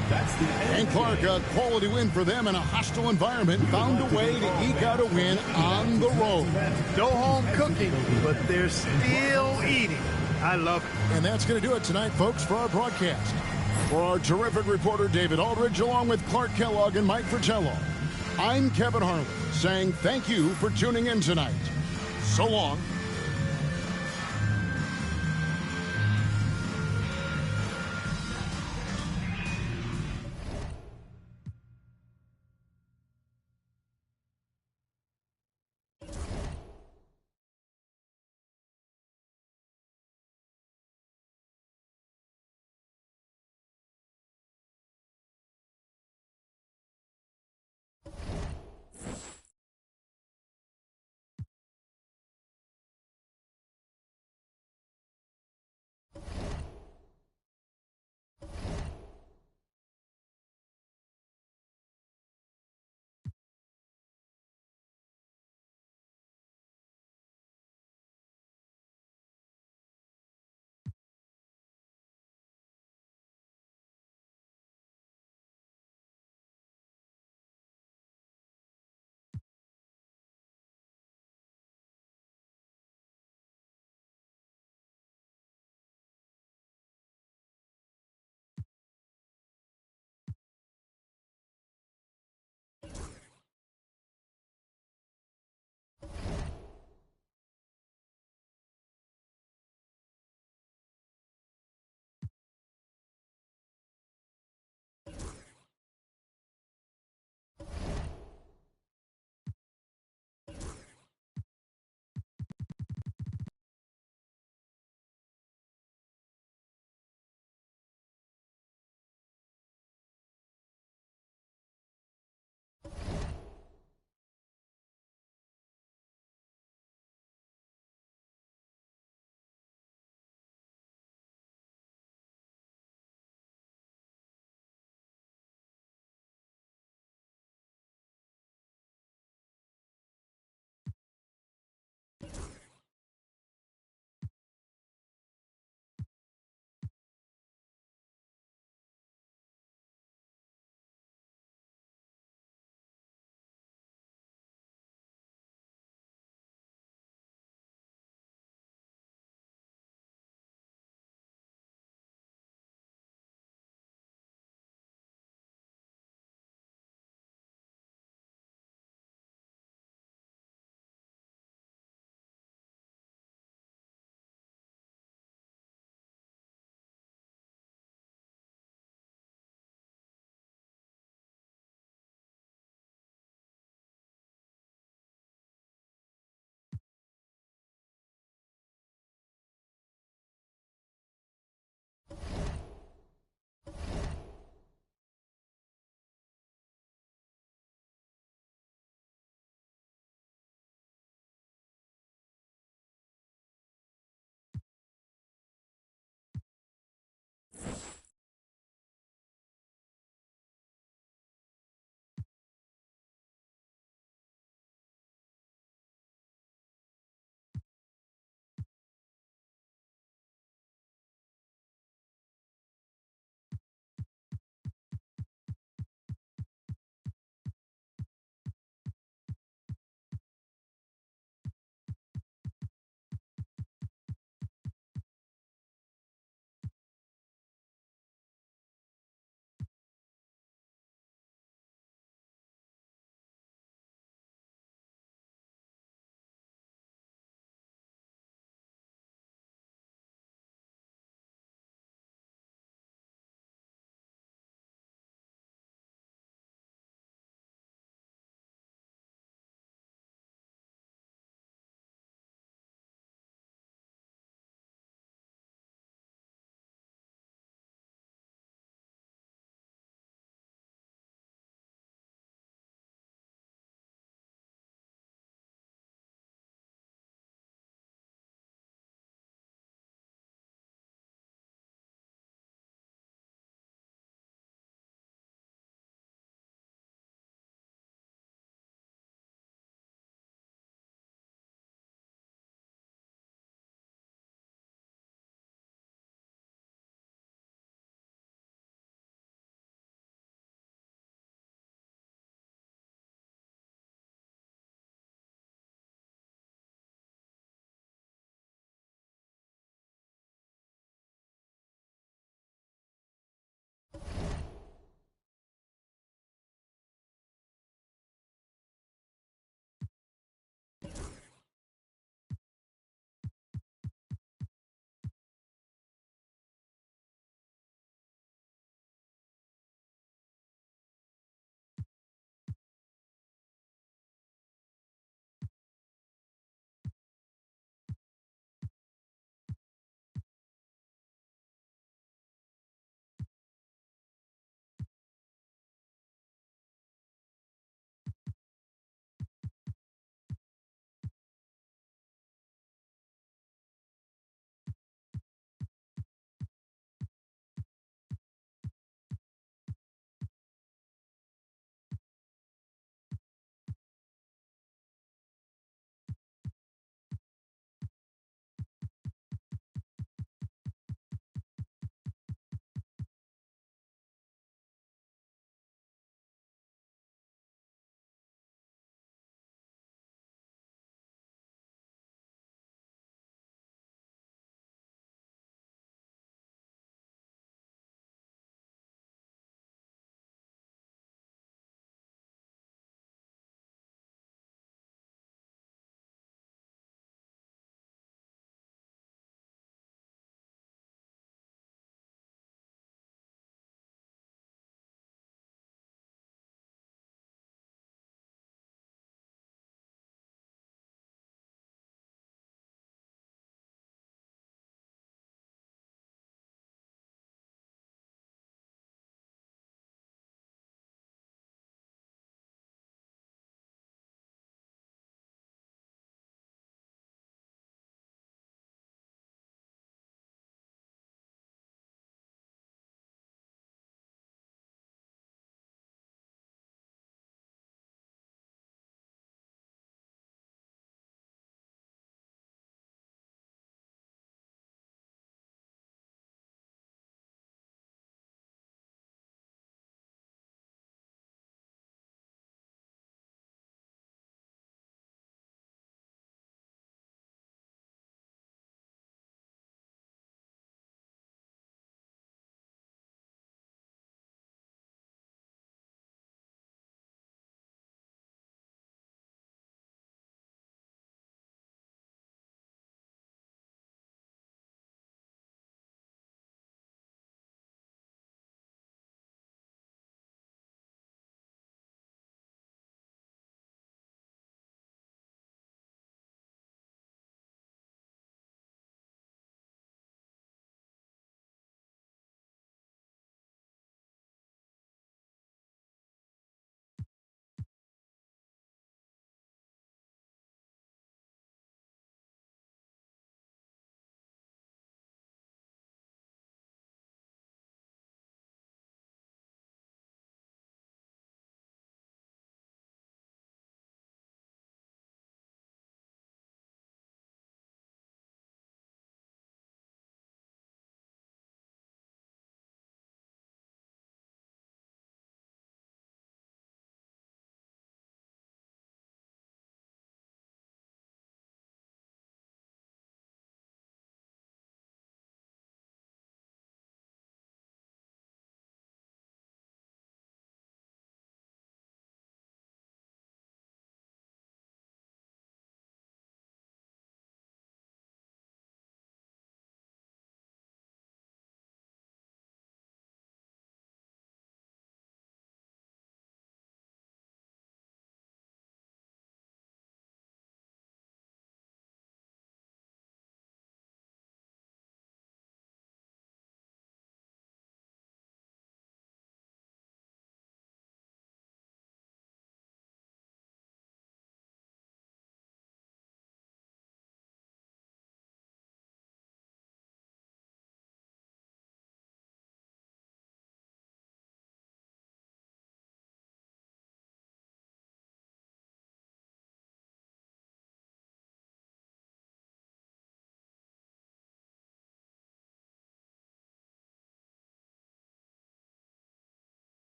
And Clark, a quality win for them in a hostile environment, found a way to eke out a win on the road. No home cooking, but they're still eating. I love it. And that's going to do it tonight, folks, for our broadcast. For our terrific reporter, David Aldridge, along with Clark Kellogg and Mike Fratello, I'm Kevin Harlan, saying thank you for tuning in tonight. So long.